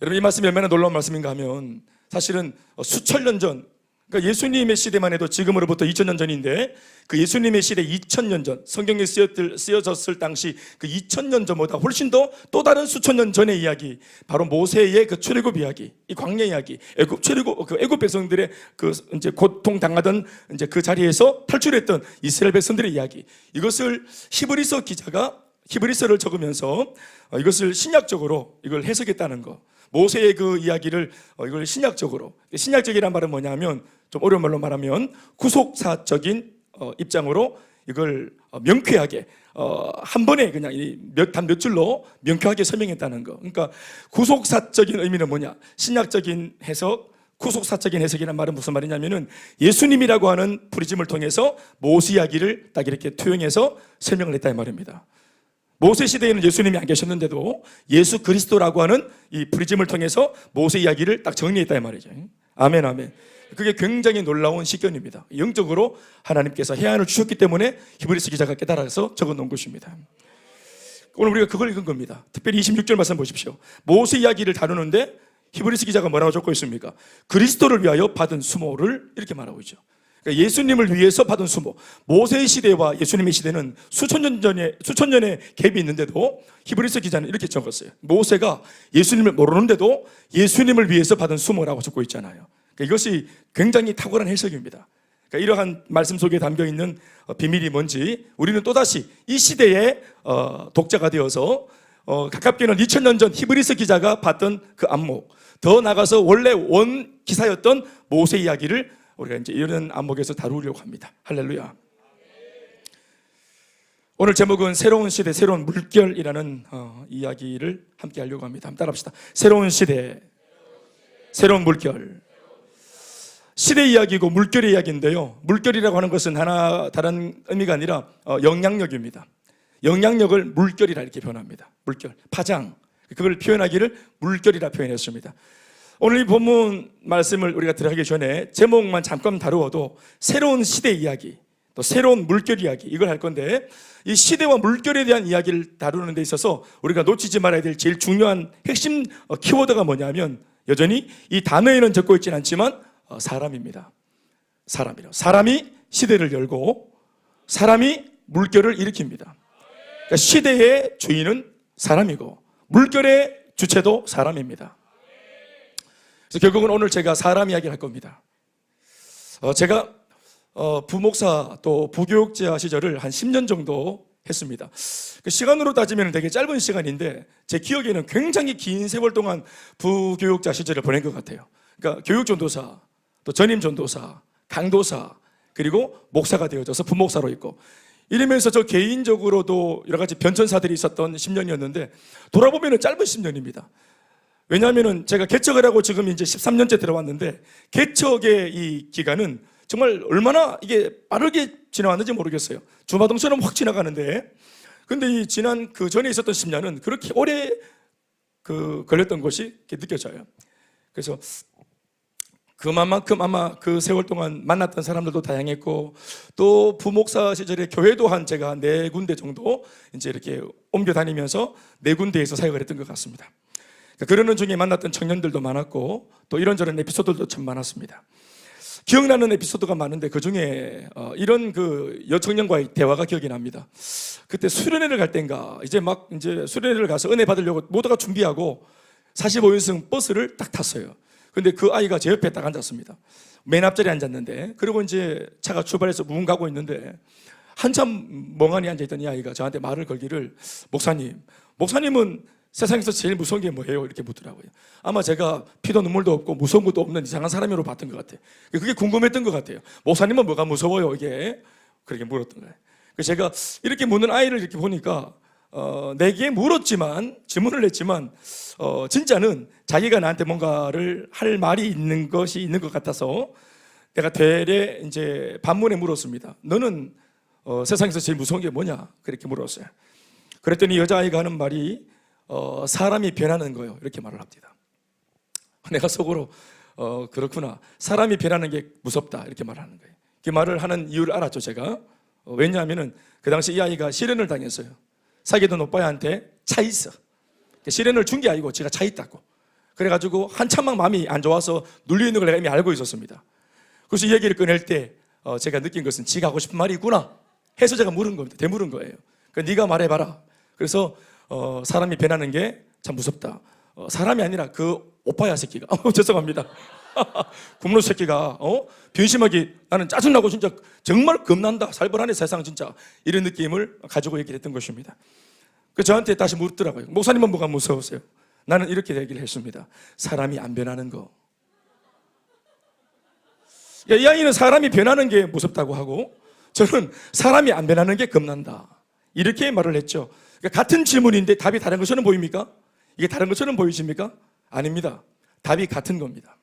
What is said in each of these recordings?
여러분, 이 말씀이 얼마나 놀라운 말씀인가 하면 사실은 수천 년 전, 그러니까 예수님의 시대만 해도 지금으로부터 2000년 전인데 그 예수님의 시대 2000년 전, 성경에 쓰여졌을 당시 그 2000년 전보다 훨씬 더 또 다른 수천 년 전의 이야기, 바로 모세의 그 출애굽 이야기, 이 광야 이야기, 애굽 백성들의 그 이제 고통 당하던 이제 그 자리에서 탈출했던 이스라엘 백성들의 이야기, 이것을 히브리서 기자가 히브리서를 적으면서 이것을 신약적으로 이걸 해석했다는 거. 모세의 그 이야기를 이걸 신약적이란 말은 뭐냐면, 좀 어려운 말로 말하면 구속사적인 입장으로 이걸 명쾌하게 한 번에 그냥 단 몇 줄로 명쾌하게 설명했다는 거. 그러니까 구속사적인 의미는 뭐냐? 신약적인 해석, 구속사적인 해석이란 말은 무슨 말이냐면은 예수님이라고 하는 프리즘을 통해서 모세 이야기를 딱 이렇게 투영해서 설명을 했다 이 말입니다. 모세 시대에는 예수님이 안 계셨는데도 예수 그리스도라고 하는 이 프리즘을 통해서 모세 이야기를 딱 정리했다 이 말이죠. 아멘, 아멘. 그게 굉장히 놀라운 시견입니다. 영적으로 하나님께서 해안을 주셨기 때문에 히브리서 기자가 깨달아서 적어놓은 것입니다. 오늘 우리가 그걸 읽은 겁니다. 특별히 26절 말씀 보십시오. 모세 이야기를 다루는데 히브리서 기자가 뭐라고 적고 있습니까? 그리스도를 위하여 받은 수모를 이렇게 말하고 있죠. 그러니까 예수님을 위해서 받은 수모. 모세의 시대와 예수님의 시대는 수천 년의 갭이 있는데도 히브리서 기자는 이렇게 적었어요. 모세가 예수님을 모르는데도 예수님을 위해서 받은 수모라고 적고 있잖아요. 그러니까 이것이 굉장히 탁월한 해석입니다. 그러니까 이러한 말씀 속에 담겨있는 비밀이 뭔지 우리는 또다시 이 시대의 독자가 되어서 가깝게는 2000년 전 히브리서 기자가 봤던 그 안목, 더 나가서 원래 원 기사였던 모세 이야기를 우리가 이제 이런 안목에서 다루려고 합니다. 할렐루야. 오늘 제목은 새로운 시대, 새로운 물결이라는 이야기를 함께 하려고 합니다. 한번 따라합시다. 새로운 시대, 새로운 물결. 시대 이야기고 물결의 이야기인데요. 물결이라고 하는 것은 하나 다른 의미가 아니라 영향력입니다. 영향력을 물결이라 이렇게 표현합니다. 물결, 파장. 그걸 표현하기를 물결이라 표현했습니다. 오늘 이 본문 말씀을 우리가 들어가기 전에 제목만 잠깐 다루어도 새로운 시대 이야기, 또 새로운 물결 이야기, 이걸 할 건데, 이 시대와 물결에 대한 이야기를 다루는 데 있어서 우리가 놓치지 말아야 될 제일 중요한 핵심 키워드가 뭐냐면, 여전히 이 단어에는 적고 있지는 않지만 사람입니다. 사람이 시대를 열고 사람이 물결을 일으킵니다. 그러니까 시대의 주인은 사람이고 물결의 주체도 사람입니다. 그래서 결국은 오늘 제가 사람 이야기를 할 겁니다. 제가 부목사 또 부교육자 시절을 한 10년 정도 했습니다. 그 시간으로 따지면 되게 짧은 시간인데 제 기억에는 굉장히 긴 세월 동안 부교육자 시절을 보낸 것 같아요. 그러니까 교육전도사, 또 전임전도사, 강도사, 그리고 목사가 되어져서 부목사로 있고, 이러면서 저 개인적으로도 여러 가지 변천사들이 있었던 10년이었는데 돌아보면 짧은 10년입니다. 왜냐하면 제가 개척을 하고 지금 이제 13년째 들어왔는데 개척의 이 기간은 정말 얼마나 이게 빠르게 지나왔는지 모르겠어요. 주마등처럼 확 지나가는데, 근데 이 지난 그 전에 있었던 10년은 그렇게 오래 걸렸던 것이 이렇게 느껴져요. 그래서 그만큼 아마 그 세월 동안 만났던 사람들도 다양했고, 또 부목사 시절에 교회도 제가 4군데 정도 이제 이렇게 옮겨 다니면서 4군데에서 사역을 했던 것 같습니다. 그러는 중에 만났던 청년들도 많았고, 또 이런저런 에피소드도 참 많았습니다. 기억나는 에피소드가 많은데 그 중에 이런 그 여청년과의 대화가 기억이 납니다. 그때 수련회를 갈 때인가 이제 수련회를 가서 은혜 받으려고 모두가 준비하고 45인승 버스를 딱 탔어요. 근데 그 아이가 제 옆에 딱 앉았습니다. 맨 앞자리에 앉았는데, 그리고 이제 차가 출발해서 문 가고 있는데 한참 멍하니 앉아있던 이 아이가 저한테 말을 걸기를, 목사님은 세상에서 제일 무서운 게 뭐예요? 이렇게 묻더라고요. 아마 제가 피도 눈물도 없고 무서운 것도 없는 이상한 사람으로 봤던 것 같아요. 그게 궁금했던 것 같아요. 목사님은 뭐가 무서워요? 이게 그렇게 물었던 거예요. 그래서 제가 이렇게 묻는 아이를 이렇게 보니까 내게 물었지만, 질문을 했지만 진짜는 자기가 나한테 뭔가를 할 말이 있는 것이 있는 것 같아서 내가 되레 이제 반문에 물었습니다. 너는 세상에서 제일 무서운 게 뭐냐? 그렇게 물었어요. 그랬더니 여자아이가 하는 말이 사람이 변하는 거예요. 이렇게 말을 합니다. 내가 속으로 그렇구나. 사람이 변하는 게 무섭다. 이렇게 말하는 거예요. 그 말을 하는 이유를 알았죠, 제가. 왜냐하면은 그 당시 이 아이가 실연을 당했어요. 사귀던 오빠한테 차 있어. 실연을 준 게 아니고 제가 차 있다고. 그래가지고 한참만 마음이 안 좋아서 눌려 있는 걸 내가 이미 알고 있었습니다. 그래서 이 얘기를 꺼낼 때 제가 느낀 것은 지가 하고 싶은 말이 있구나 해서 제가 물은 겁니다. 되물은 거예요. 네가 말해봐라. 그래서 사람이 변하는 게 참 무섭다. 사람이 아니라 그 오빠야 새끼가. 죄송합니다. 굶는 새끼가 변심하기 나는 짜증나고 진짜 정말 겁난다. 살벌하네 세상 진짜. 이런 느낌을 가지고 얘기를 했던 것입니다. 그 저한테 다시 묻더라고요. 목사님은 뭐가 무서우세요? 나는 이렇게 얘기를 했습니다. 사람이 안 변하는 거. 이 아이는 사람이 변하는 게 무섭다고 하고 저는 사람이 안 변하는 게 겁난다. 이렇게 말을 했죠. 그러니까 같은 질문인데 답이 다른 것처럼 보입니까? 이게 다른 것처럼 보이십니까? 아닙니다. 답이 같은 겁니다.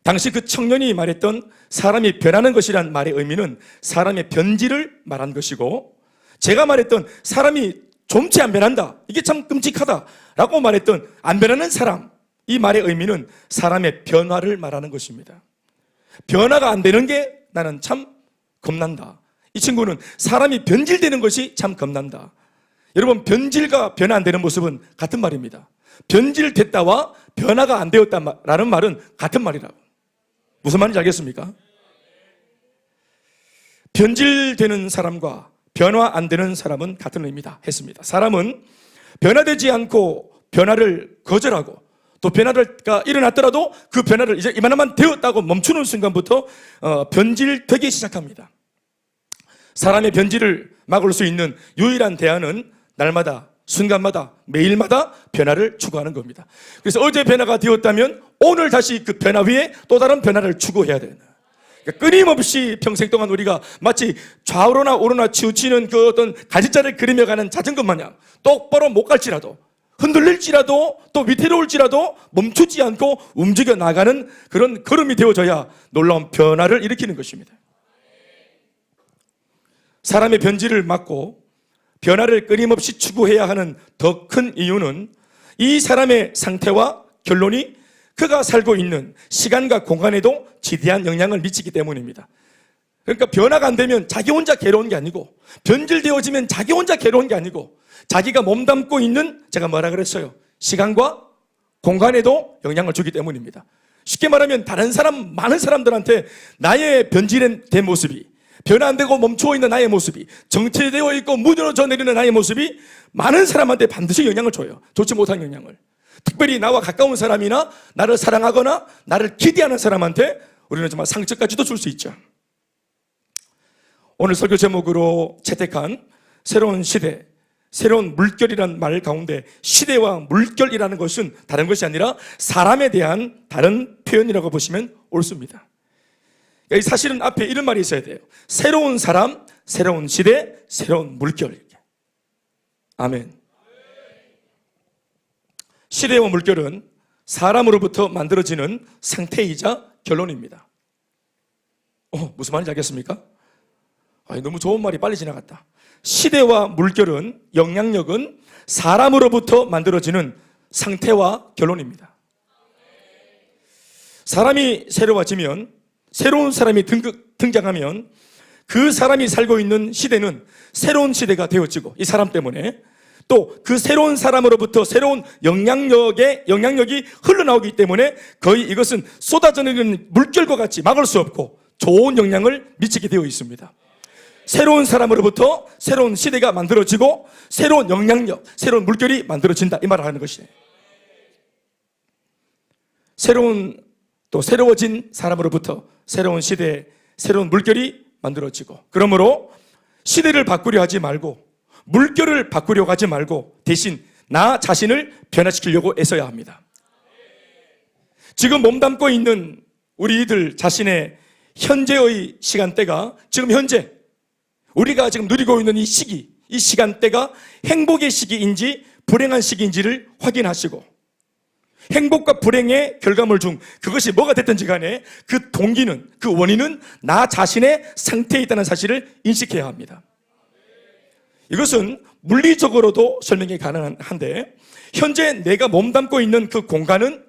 당시 그 청년이 말했던 사람이 변하는 것이란 말의 의미는 사람의 변질을 말한 것이고, 제가 말했던 사람이 좀치 안 변한다, 이게 참 끔찍하다라고 말했던 안 변하는 사람, 이 말의 의미는 사람의 변화를 말하는 것입니다. 변화가 안 되는 게 나는 참 겁난다. 이 친구는 사람이 변질되는 것이 참 겁난다. 여러분, 변질과 변화 안 되는 모습은 같은 말입니다. 변질됐다와 변화가 안 되었다라는 말은 같은 말이라고. 무슨 말인지 알겠습니까? 변질되는 사람과 변화 안 되는 사람은 같은 의미다 했습니다. 사람은 변화되지 않고 변화를 거절하고 또 변화가 일어났더라도 그 변화를 이제 이만하면 되었다고 멈추는 순간부터 변질되기 시작합니다. 사람의 변질을 막을 수 있는 유일한 대안은 날마다, 순간마다, 매일마다 변화를 추구하는 겁니다. 그래서 어제 변화가 되었다면 오늘 다시 그 변화 위에 또 다른 변화를 추구해야 되는, 그러니까 끊임없이 평생 동안 우리가 마치 좌우로나 오로나 치우치는 그 어떤 가지자를 그리며 가는 자전거 마냥 똑바로 못 갈지라도, 흔들릴지라도, 또 위태로울지라도 멈추지 않고 움직여 나가는 그런 걸음이 되어져야 놀라운 변화를 일으키는 것입니다. 사람의 변질을 막고 변화를 끊임없이 추구해야 하는 더 큰 이유는 이 사람의 상태와 결론이 그가 살고 있는 시간과 공간에도 지대한 영향을 미치기 때문입니다. 그러니까 변화가 안 되면 자기 혼자 괴로운 게 아니고, 변질되어지면 자기 혼자 괴로운 게 아니고, 자기가 몸담고 있는, 제가 뭐라 그랬어요? 시간과 공간에도 영향을 주기 때문입니다. 쉽게 말하면 다른 사람, 많은 사람들한테 나의 변질된 모습이, 변화 안 되고 멈추어 있는 나의 모습이, 정체되어 있고 무너져 내리는 나의 모습이 많은 사람한테 반드시 영향을 줘요. 좋지 못한 영향을. 특별히 나와 가까운 사람이나 나를 사랑하거나 나를 기대하는 사람한테 우리는 정말 상처까지도 줄 수 있죠. 오늘 설교 제목으로 채택한 새로운 시대, 새로운 물결이라는 말 가운데 시대와 물결이라는 것은 다른 것이 아니라 사람에 대한 다른 표현이라고 보시면 옳습니다. 사실은 앞에 이런 말이 있어야 돼요. 새로운 사람, 새로운 시대, 새로운 물결. 아멘. 시대와 물결은 사람으로부터 만들어지는 상태이자 결론입니다. 무슨 말인지 알겠습니까? 너무 좋은 말이 빨리 지나갔다. 시대와 물결은, 영향력은 사람으로부터 만들어지는 상태와 결론입니다. 사람이 새로워지면, 새로운 사람이 등장하면 그 사람이 살고 있는 시대는 새로운 시대가 되어지고, 이 사람 때문에 또 그 새로운 사람으로부터 새로운 영향력이 흘러나오기 때문에 거의 이것은 쏟아져 내리는 물결과 같이 막을 수 없고 좋은 영향을 미치게 되어 있습니다. 새로운 사람으로부터 새로운 시대가 만들어지고 새로운 영향력, 새로운 물결이 만들어진다, 이 말을 하는 것이에요. 새로워진 사람으로부터 새로운 시대, 새로운 물결이 만들어지고, 그러므로 시대를 바꾸려 하지 말고 물결을 바꾸려고 하지 말고 대신 나 자신을 변화시키려고 애써야 합니다. 지금 몸담고 있는 우리들 자신의 현재의 시간대가, 지금 현재 우리가 지금 누리고 있는 이 시기, 이 시간대가 행복의 시기인지 불행한 시기인지를 확인하시고, 행복과 불행의 결과물 중 그것이 뭐가 됐든지 간에 그 동기는, 그 원인은 나 자신의 상태에 있다는 사실을 인식해야 합니다. 이것은 물리적으로도 설명이 가능한데, 현재 내가 몸담고 있는 그 공간은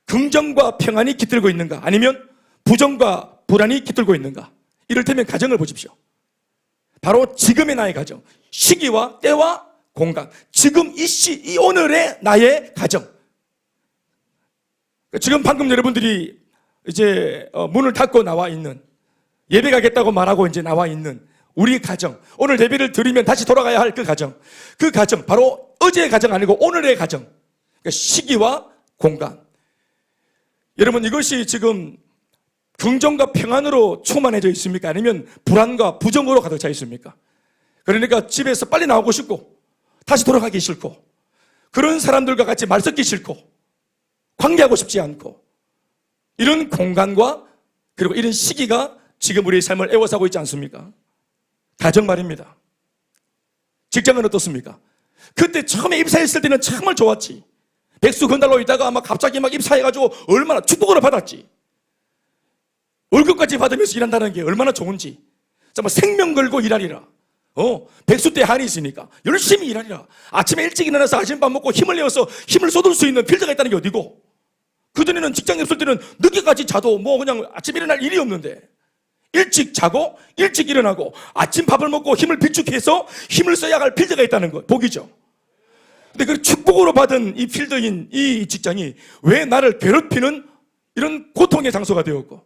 긍정과 평안이 깃들고 있는가? 아니면 부정과 불안이 깃들고 있는가? 이를테면 가정을 보십시오. 바로 지금의 나의 가정, 시기와 때와 공간, 지금 이 오늘의 나의 가정. 지금 방금 여러분들이 이제 문을 닫고 나와 있는, 예배 가겠다고 말하고 이제 나와 있는 우리 가정, 오늘 예배를 드리면 다시 돌아가야 할 그 가정, 바로 어제의 가정 아니고 오늘의 가정. 그러니까 시기와 공간. 여러분, 이것이 지금 긍정과 평안으로 충만해져 있습니까? 아니면 불안과 부정으로 가득 차 있습니까? 그러니까 집에서 빨리 나오고 싶고 다시 돌아가기 싫고 그런 사람들과 같이 말 섞기 싫고 관계하고 싶지 않고 이런 공간과 그리고 이런 시기가 지금 우리의 삶을 애워싸고 있지 않습니까? 가정 말입니다. 직장은 어떻습니까? 그때 처음에 입사했을 때는 정말 좋았지. 백수 건달로 있다가 막 갑자기 막 입사해가지고 얼마나 축복을 받았지. 월급까지 받으면서 일한다는 게 얼마나 좋은지. 정말 생명 걸고 일하리라. 백수 때 한이 있으니까 열심히 일하리라. 아침에 일찍 일어나서 아침밥 먹고 힘을 내어서 힘을 쏟을 수 있는 필드가 있다는 게 어디고. 그전에는 직장에 없을 때는 늦게까지 자도 뭐 그냥 아침에 일어날 일이 없는데 일찍 자고 일찍 일어나고 아침 밥을 먹고 힘을 비축해서 힘을 써야 할 필드가 있다는 거 복이죠. 근데 그 축복으로 받은 이 필드인 이 직장이 왜 나를 괴롭히는 이런 고통의 장소가 되었고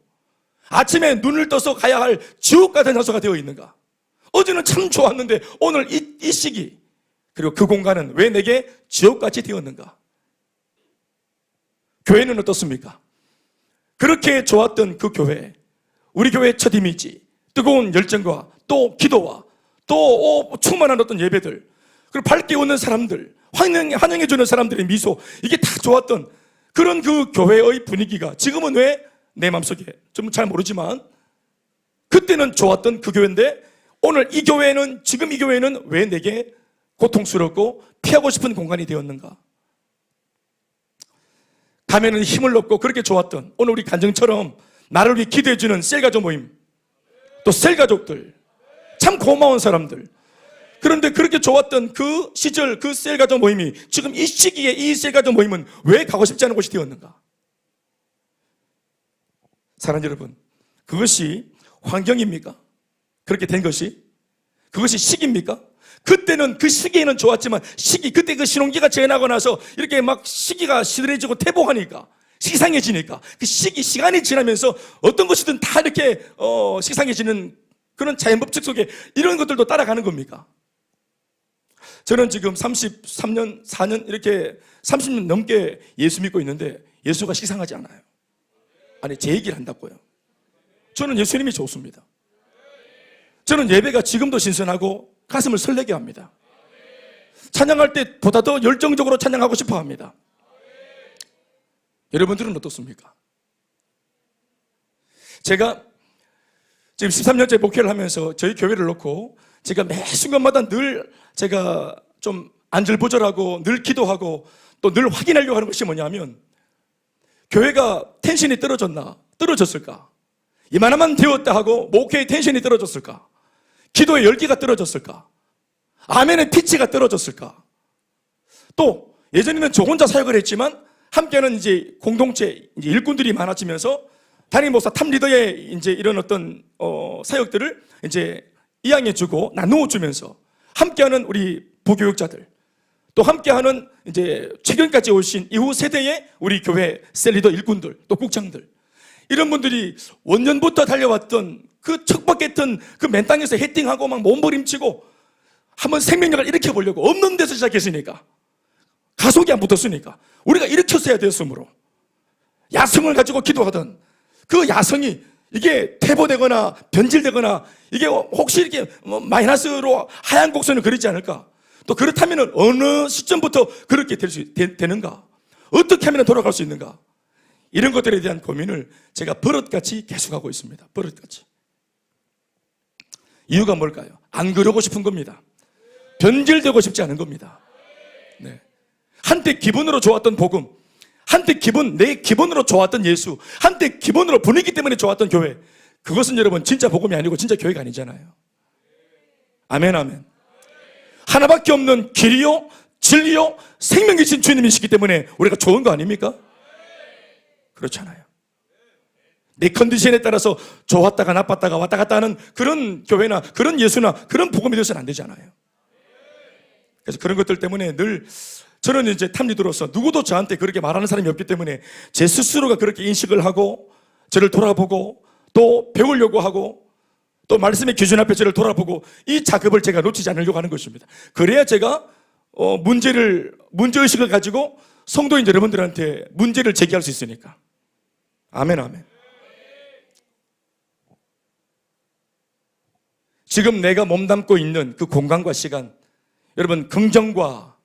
아침에 눈을 떠서 가야 할 지옥 같은 장소가 되어 있는가? 어제는 참 좋았는데 오늘 이 시기 그리고 그 공간은 왜 내게 지옥같이 되었는가? 교회는 어떻습니까? 그렇게 좋았던 그 교회, 우리 교회의 첫 이미지, 뜨거운 열정과 또 기도와 또 충만한 어떤 예배들, 그리고 밝게 웃는 사람들, 환영해주는 사람들의 미소, 이게 다 좋았던 그런 그 교회의 분위기가 지금은 왜 내 마음속에 좀 잘 모르지만 그때는 좋았던 그 교회인데 오늘 이 교회는, 지금 이 교회는 왜 내게 고통스럽고 피하고 싶은 공간이 되었는가? 가면은 힘을 얻고 그렇게 좋았던 오늘 우리 간증처럼 나를 위해 기도해주는 셀가족 모임, 또 셀가족들, 참 고마운 사람들. 그런데 그렇게 좋았던 그 시절 그 셀가족 모임이 지금 이 시기에 이 셀가족 모임은 왜 가고 싶지 않은 곳이 되었는가? 사랑하는 여러분, 그것이 환경입니까? 그렇게 된 것이? 그것이 시기입니까? 그때는 그 시기에는 좋았지만 그때 그 신혼기가 지나고 나서 이렇게 막 시기가 시들해지고 태보하니까 시상해지니까 그 시간이 지나면서 어떤 것이든 다 이렇게 시상해지는 그런 자연법칙 속에 이런 것들도 따라가는 겁니까? 저는 지금 33년, 4년 이렇게 30년 넘게 예수 믿고 있는데 예수가 시상하지 않아요. 아니, 제 얘기를 한다고요. 저는 예수님이 좋습니다. 저는 예배가 지금도 신선하고 가슴을 설레게 합니다. 찬양할 때보다 더 열정적으로 찬양하고 싶어 합니다. 여러분들은 어떻습니까? 제가 지금 13년째 목회를 하면서 저희 교회를 놓고 제가 매 순간마다 늘 제가 좀 안절부절하고 늘 기도하고 또 늘 확인하려고 하는 것이 뭐냐면 교회가 텐션이 떨어졌을까? 이만하면 되었다 하고 목회의 텐션이 떨어졌을까? 기도의 열기가 떨어졌을까? 아멘의 피치가 떨어졌을까? 또 예전에는 저 혼자 사역을 했지만 함께하는 이제 공동체 이제 일꾼들이 많아지면서 담임 목사 탑 리더의 이제 이런 어떤 사역들을 이제 이양해주고 나누어주면서 함께하는 우리 부교육자들 또 함께하는 이제 최근까지 오신 이후 세대의 우리 교회 셀리더 일꾼들 또 국장들 이런 분들이 원년부터 달려왔던 그 척박했던 그 맨 땅에서 헤딩하고 막 몸부림치고 한번 생명력을 일으켜보려고 없는 데서 시작했으니까 가속이 안 붙었으니까 우리가 일으켰어야 되었으므로 야성을 가지고 기도하던 그 야성이 이게 퇴보되거나 변질되거나 이게 혹시 이렇게 마이너스로 하얀 곡선을 그리지 않을까? 또 그렇다면 어느 시점부터 그렇게 되는가? 어떻게 하면 돌아갈 수 있는가? 이런 것들에 대한 고민을 제가 버릇같이 계속하고 있습니다. 버릇같이. 이유가 뭘까요? 안 그러고 싶은 겁니다. 변질되고 싶지 않은 겁니다. 네. 한때 기분으로 좋았던 복음, 한때 내 기분으로 좋았던 예수, 한때 기분으로 분위기 때문에 좋았던 교회, 그것은 여러분 진짜 복음이 아니고 진짜 교회가 아니잖아요. 아멘, 아멘. 하나밖에 없는 길이요 진리요 생명이신 주님이시기 때문에 우리가 좋은 거 아닙니까? 그렇잖아요. 내 컨디션에 따라서 좋았다가 나빴다가 왔다 갔다 하는 그런 교회나 그런 예수나 그런 복음이 되어서는 안 되잖아요. 그래서 그런 것들 때문에 늘 저는 이제 탑리더로서 누구도 저한테 그렇게 말하는 사람이 없기 때문에 제 스스로가 그렇게 인식을 하고 저를 돌아보고 또 배우려고 하고 또 말씀의 기준 앞에 저를 돌아보고 이 작업을 제가 놓치지 않으려고 하는 것입니다. 그래야 제가 문제의식을 가지고 성도인 여러분들한테 문제를 제기할 수 있으니까. 아멘, 아멘. 지금 내가 몸담고 있는 그 공간과 시간, 여러분 긍정과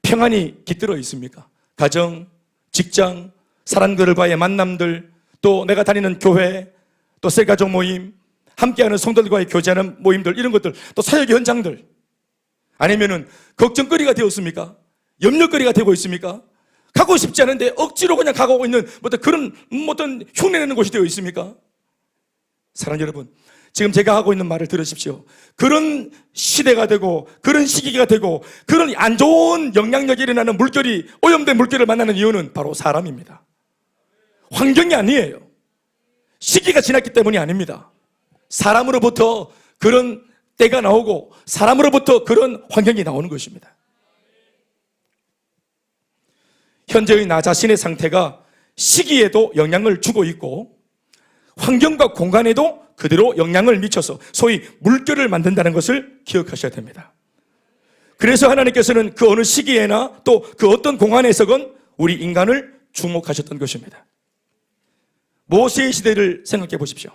평안이 깃들어 있습니까? 가정, 직장, 사람들과의 만남들, 또 내가 다니는 교회, 또 셀가족 모임, 함께하는 성도들과의 교제하는 모임들, 이런 것들, 또 사역 현장들, 아니면은 걱정거리가 되었습니까? 염려거리가 되고 있습니까? 가고 싶지 않은데 억지로 그냥 가고 있는 어떤 흉내내는 곳이 되어 있습니까? 사랑하는 여러분, 지금 제가 하고 있는 말을 들으십시오. 그런 시대가 되고 그런 시기가 되고 그런 안 좋은 영향력이 일어나는 물결이, 오염된 물결을 만나는 이유는 바로 사람입니다. 환경이 아니에요. 시기가 지났기 때문이 아닙니다. 사람으로부터 그런 때가 나오고 사람으로부터 그런 환경이 나오는 것입니다. 현재의 나 자신의 상태가 시기에도 영향을 주고 있고 환경과 공간에도 그대로 영향을 미쳐서 소위 물결을 만든다는 것을 기억하셔야 됩니다. 그래서 하나님께서는 그 어느 시기에나 또 그 어떤 공간에서건 우리 인간을 주목하셨던 것입니다. 모세의 시대를 생각해 보십시오.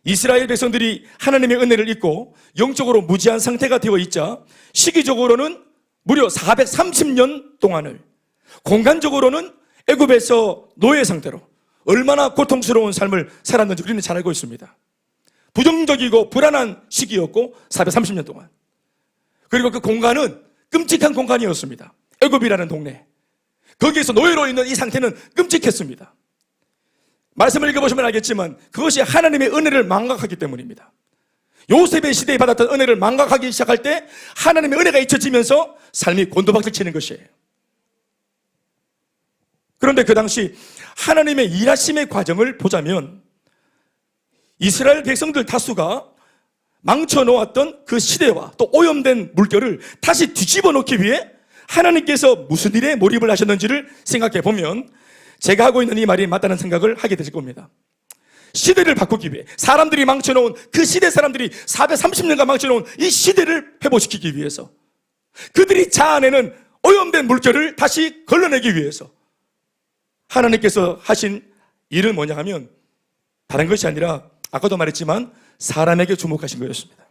이스라엘 백성들이 하나님의 은혜를 잊고 영적으로 무지한 상태가 되어 있자 시기적으로는 무려 430년 동안을, 공간적으로는 애굽에서 노예 상태로 얼마나 고통스러운 삶을 살았는지 우리는 잘 알고 있습니다. 부정적이고 불안한 시기였고 430년 동안. 그리고 그 공간은 끔찍한 공간이었습니다. 애굽이라는 동네. 거기에서 노예로 있는 이 상태는 끔찍했습니다. 말씀을 읽어보시면 알겠지만 그것이 하나님의 은혜를 망각하기 때문입니다. 요셉의 시대에 받았던 은혜를 망각하기 시작할 때 하나님의 은혜가 잊혀지면서 삶이 곤두박질 치는 것이에요. 그런데 그 당시 하나님의 일하심의 과정을 보자면 이스라엘 백성들 다수가 망쳐놓았던 그 시대와 또 오염된 물결을 다시 뒤집어 놓기 위해 하나님께서 무슨 일에 몰입을 하셨는지를 생각해 보면 제가 하고 있는 이 말이 맞다는 생각을 하게 되실 겁니다. 시대를 바꾸기 위해, 사람들이 망쳐놓은 그 시대 사람들이 430년간 망쳐놓은 이 시대를 회복시키기 위해서, 그들이 자아내는 오염된 물결을 다시 걸러내기 위해서 하나님께서 하신 일은 뭐냐 하면 다른 것이 아니라 아까도 말했지만 사람에게 주목하신 거였습니다.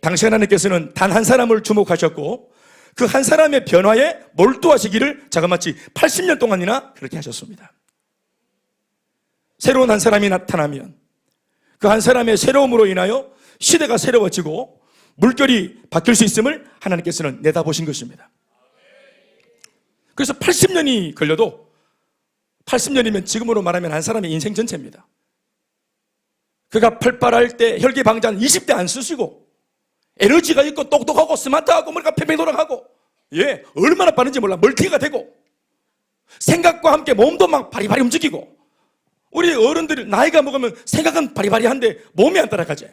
당시 하나님께서는 단 한 사람을 주목하셨고 그 한 사람의 변화에 몰두하시기를 자그마치 80년 동안이나 그렇게 하셨습니다. 새로운 한 사람이 나타나면 그 한 사람의 새로움으로 인하여 시대가 새로워지고 물결이 바뀔 수 있음을 하나님께서는 내다보신 것입니다. 그래서 80년이 걸려도 80년이면 지금으로 말하면 한 사람의 인생 전체입니다. 그가 팔팔할 때 혈기방자한 20대 안 쓰시고 에너지가 있고 똑똑하고 스마트하고 머리가 팽팽 돌아가고 얼마나 빠른지 몰라 멀티가 되고 생각과 함께 몸도 막 바리바리 움직이고 우리 어른들이 나이가 먹으면 생각은 바리바리한데 몸이 안 따라가지.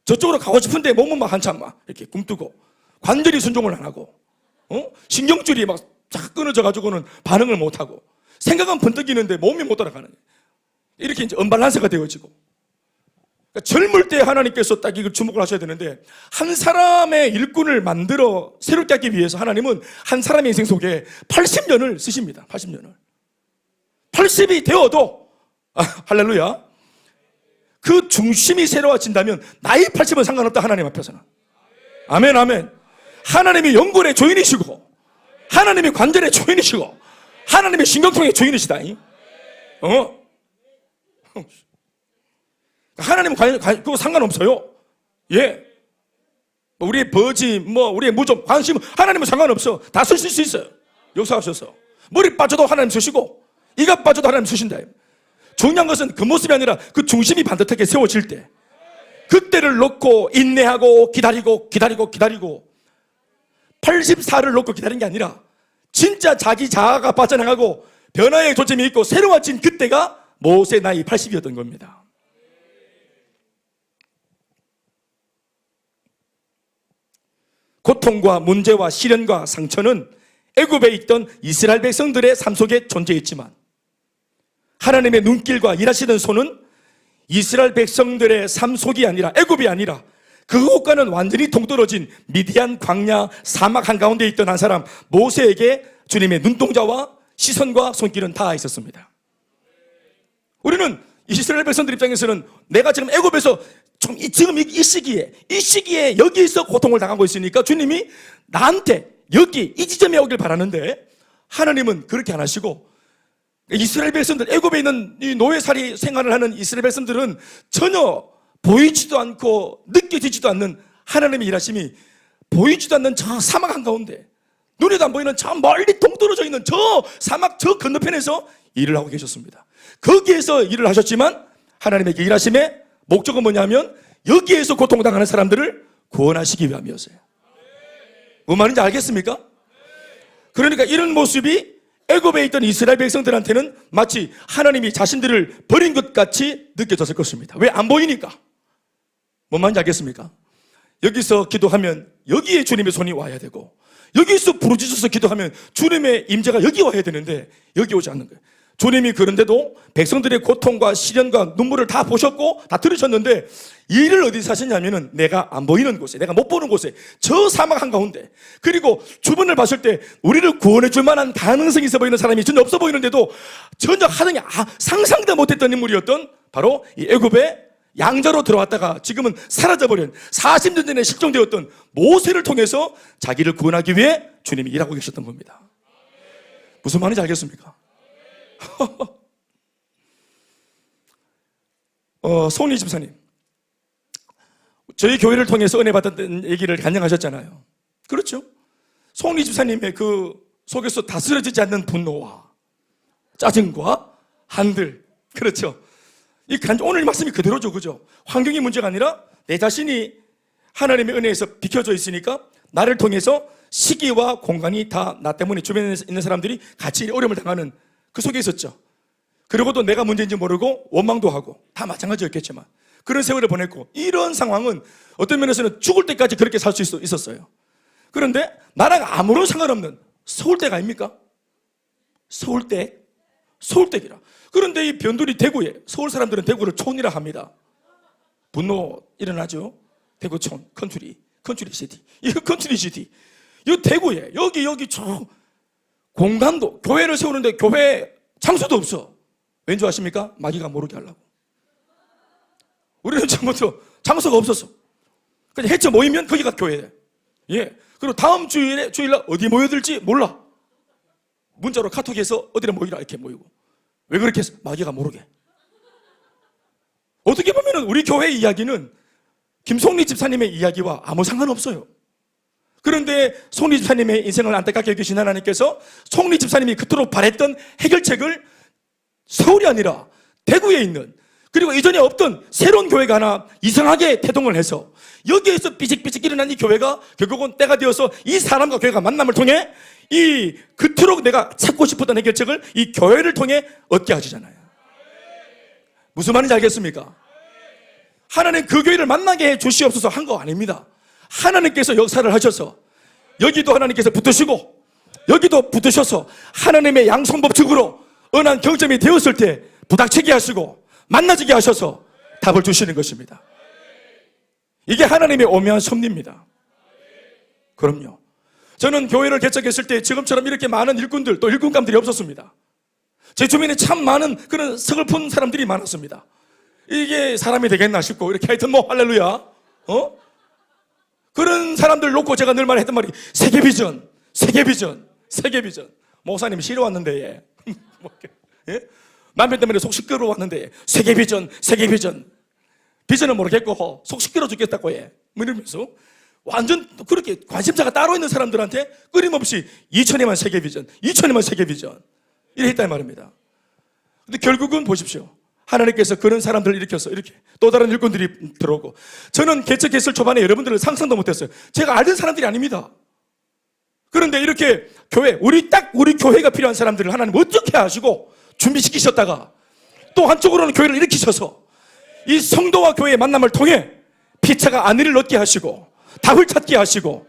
저쪽으로 가고 싶은데 몸은 막 한참 막 이렇게 굼뜨고 관절이 순종을 안 하고 신경줄이 막 쫙 끊어져 가지고는 반응을 못 하고 생각은 번뜩이는데 몸이 못 따라가는 이렇게 이제 언밸런스가 되어지고 그러니까 젊을 때 하나님께서 딱 이걸 주목을 하셔야 되는데 한 사람의 일꾼을 만들어 새롭게 하기 위해서 하나님은 한 사람의 인생 속에 80년을 쓰십니다. 80년을 80이 되어도 할렐루야 그 중심이 새로워진다면 나이 80은 상관없다. 하나님 앞에서는 아멘 아멘. 하나님이 영혼의 주인이시고 하나님이 관절의 주인이시고 하나님의 신경통의 주인이시다. 하나님은 그거 상관없어요. 우리의 버지, 우리의 무좀, 관심, 하나님은 상관없어. 다 쓰실 수 있어요. 역사하셔서. 머리 빠져도 하나님 쓰시고, 이가 빠져도 하나님 쓰신다. 중요한 것은 그 모습이 아니라 그 중심이 반듯하게 세워질 때, 그때를 놓고 인내하고 기다리고 84를 놓고 기다린 게 아니라, 진짜 자기 자아가 빠져나가고 변화의 조짐이 있고 새로워진 그때가 모세 나이 80이었던 겁니다. 고통과 문제와 시련과 상처는 애굽에 있던 이스라엘 백성들의 삶 속에 존재했지만 하나님의 눈길과 일하시는 손은 이스라엘 백성들의 삶 속이 아니라 애굽이 아니라 그곳과는 완전히 동떨어진 미디안 광야 사막 한가운데 있던 한 사람 모세에게 주님의 눈동자와 시선과 손길은 다 있었습니다. 우리는 이스라엘 백성들 입장에서는 내가 지금 애굽에서 지금 이 시기에 여기에서 고통을 당하고 있으니까 주님이 나한테 여기 이 지점에 오길 바라는데 하나님은 그렇게 안 하시고 이스라엘 백성들, 애굽에 있는 이 노예살이 생활을 하는 이스라엘 백성들은 전혀 보이지도 않고 느껴지지도 않는 하나님의 일하심이 보이지도 않는 저 사막 한가운데 눈에도 안 보이는 저 멀리 동떨어져 있는 저 사막 저 건너편에서 일을 하고 계셨습니다. 거기에서 일을 하셨지만 하나님의 그 일하심의 목적은 뭐냐면 여기에서 고통당하는 사람들을 구원하시기 위함이었어요. 뭔 말인지 알겠습니까? 그러니까 이런 모습이 애굽에 있던 이스라엘 백성들한테는 마치 하나님이 자신들을 버린 것 같이 느껴졌을 것입니다. 왜? 안 보이니까. 뭔 말인지 알겠습니까? 여기서 기도하면 여기에 주님의 손이 와야 되고 여기서 부르짖어서 기도하면 주님의 임재가 여기 와야 되는데 여기 오지 않는 거예요. 주님이 그런데도 백성들의 고통과 시련과 눈물을 다 보셨고 다 들으셨는데 일을 어디서 하셨냐면은 내가 안 보이는 곳에, 내가 못 보는 곳에 저 사막 한가운데, 그리고 주변을 봤을 때 우리를 구원해 줄 만한 가능성이 있어 보이는 사람이 전혀 없어 보이는데도 전혀 하등이 상상도 못했던 인물이었던 바로 이 애굽의 양자로 들어왔다가 지금은 사라져버린 40년 전에 실종되었던 모세를 통해서 자기를 구원하기 위해 주님이 일하고 계셨던 겁니다. 무슨 말인지 알겠습니까? 송리 집사님, 저희 교회를 통해서 은혜 받았던 얘기를 간증하셨잖아요. 그렇죠? 송리 집사님의 그 속에서 다스려지지 않는 분노와 짜증과 한들, 그렇죠? 오늘 말씀이 그대로죠, 그죠? 환경이 문제가 아니라 내 자신이 하나님의 은혜에서 비켜져 있으니까 나를 통해서 시기와 공간이 다 나 때문에 주변에 있는 사람들이 같이 어려움을 당하는 그 속에 있었죠. 그리고도 내가 문제인지 모르고 원망도 하고 다 마찬가지였겠지만 그런 세월을 보냈고, 이런 상황은 어떤 면에서는 죽을 때까지 그렇게 살 수 있었어요. 그런데 나랑 아무런 상관없는 서울댁 아닙니까? 서울댁이라. 그런데 이 변두리 대구에, 서울 사람들은 대구를 촌이라 합니다. 분노 일어나죠. 대구촌, 컨트리시티. 이거 컨트리시티. 이 대구에 여기 저 공간도, 교회를 세우는데 교회 장소도 없어. 왠지 아십니까? 마귀가 모르게 하려고. 우리는 처음부터 장소가 없었어. 그냥 해쳐 모이면 거기가 교회래. 예. 그리고 다음 주일날 어디 모여들지 몰라. 문자로 카톡해서 어디를 모이라 이렇게 모이고. 왜 그렇게 해서? 마귀가 모르게. 어떻게 보면 우리 교회 이야기는 김송리 집사님의 이야기와 아무 상관없어요. 그런데 송리 집사님의 인생을 안타깝게 여기신 하나님께서 송리 집사님이 그토록 바랬던 해결책을 서울이 아니라 대구에 있는, 그리고 이전에 없던 새로운 교회가 하나 이상하게 태동을 해서 여기에서 삐직삐직 일어난 이 교회가 결국은 때가 되어서 이 사람과 교회가 만남을 통해 이 그토록 내가 찾고 싶었던 해결책을 이 교회를 통해 얻게 하시잖아요. 무슨 말인지 알겠습니까? 하나님 그 교회를 만나게 해 주시옵소서 한 거 아닙니다. 하나님께서 역사를 하셔서 여기도 하나님께서 붙으시고 여기도 붙으셔서 하나님의 양성법칙으로 은한 경점이 되었을 때 부닥치게 하시고 만나지게 하셔서 답을 주시는 것입니다. 이게 하나님의 오묘한 섭리입니다. 그럼요. 저는 교회를 개척했을 때 지금처럼 이렇게 많은 일꾼들, 또 일꾼감들이 없었습니다. 제 주변에 참 많은 그런 서글픈 사람들이 많았습니다. 이게 사람이 되겠나 싶고, 이렇게 하여튼 뭐 할렐루야, 그런 사람들 놓고 제가 늘 말했던 말이 세계비전. 목사님이 쉬러 왔는데 예? 남편 때문에 속 시끄러워 왔는데 세계비전. 비전은 모르겠고 속 시끄러워 죽겠다고 해. 이러면서 완전 그렇게 관심사가 따로 있는 사람들한테 끊임없이 2000에만 세계비전 이래 했단 말입니다. 근데 결국은 보십시오. 하나님께서 그런 사람들을 일으켜서 이렇게 또 다른 일꾼들이 들어오고, 저는 개척했을 초반에 여러분들을 상상도 못했어요. 제가 알던 사람들이 아닙니다. 그런데 이렇게 우리 교회가 필요한 사람들을 하나님 어떻게 하시고 준비시키셨다가 또 한쪽으로는 교회를 일으키셔서 이 성도와 교회의 만남을 통해 피차가 안위를 얻게 하시고 답을 찾게 하시고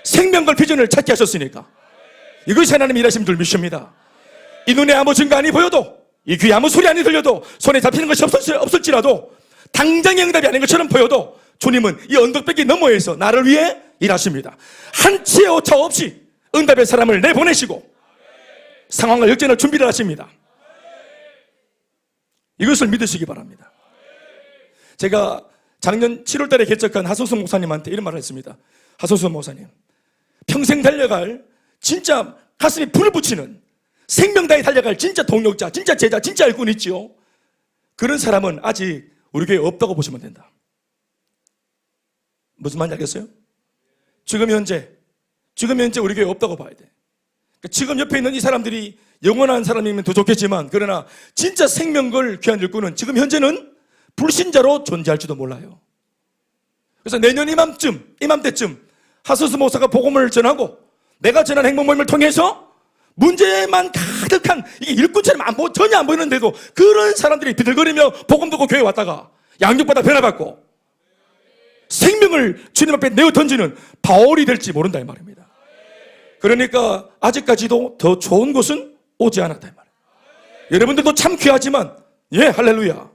생명과 비전을 찾게 하셨으니까 이것이 하나님의 일하심 줄 믿습니다. 이 눈에 아무 증거 아니 보여도, 이 귀에 아무 소리 아니 들려도, 손에 잡히는 것이 없을지라도, 당장의 응답이 아닌 것처럼 보여도 주님은 이 언덕배기 너머에서 나를 위해 일하십니다. 한치의 오차 없이 응답의 사람을 내보내시고 상황과 역전을 준비를 하십니다. 이것을 믿으시기 바랍니다. 제가 작년 7월 달에 개척한 하소서 목사님한테 이런 말을 했습니다. 하소서 목사님, 평생 달려갈 진짜 가슴에 불을 붙이는 생명 다해 달려갈 진짜 동력자, 진짜 제자, 진짜 일꾼 있지요. 그런 사람은 아직 우리 교회에 없다고 보시면 된다. 무슨 말인지 알겠어요? 지금 현재 우리 교회에 없다고 봐야 돼. 그러니까 지금 옆에 있는 이 사람들이 영원한 사람이면 더 좋겠지만, 그러나 진짜 생명걸 귀한 일꾼은 지금 현재는 불신자로 존재할지도 몰라요. 그래서 내년 이맘때쯤 하소서 목사가 복음을 전하고 내가 전한 행복 모임을 통해서 문제만 가득한 이게 일꾼처럼 전혀 안 보이는데도 그런 사람들이 비들거리며 복음 듣고 교회에 왔다가 양육받아 변화받고 생명을 주님 앞에 내어 던지는 바울이 될지 모른다 이 말입니다. 그러니까 아직까지도 더 좋은 곳은 오지 않았다 이 말이에요. 여러분들도 참 귀하지만 할렐루야,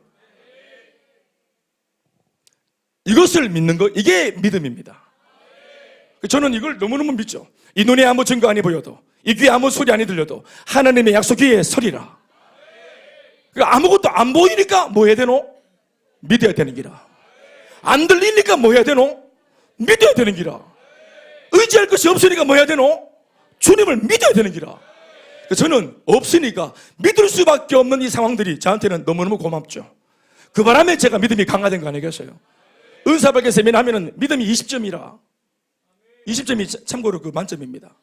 이것을 믿는 것, 이게 믿음입니다. 저는 이걸 너무너무 믿죠. 이 눈에 아무 증거 아니 보여도, 이 귀에 아무 소리 아니 들려도 하나님의 약속 위에 서리라. 아무것도 안 보이니까 뭐 해야 되노? 믿어야 되는 기라. 안 들리니까 뭐 해야 되노? 믿어야 되는 기라. 의지할 것이 없으니까 뭐 해야 되노? 주님을 믿어야 되는 기라. 저는 없으니까 믿을 수밖에 없는 이 상황들이 저한테는 너무너무 고맙죠. 그 바람에 제가 믿음이 강화된 거 아니겠어요? 은사박에 세미나하면 믿음이 20점이라 20점이 참고로 그 만점입니다.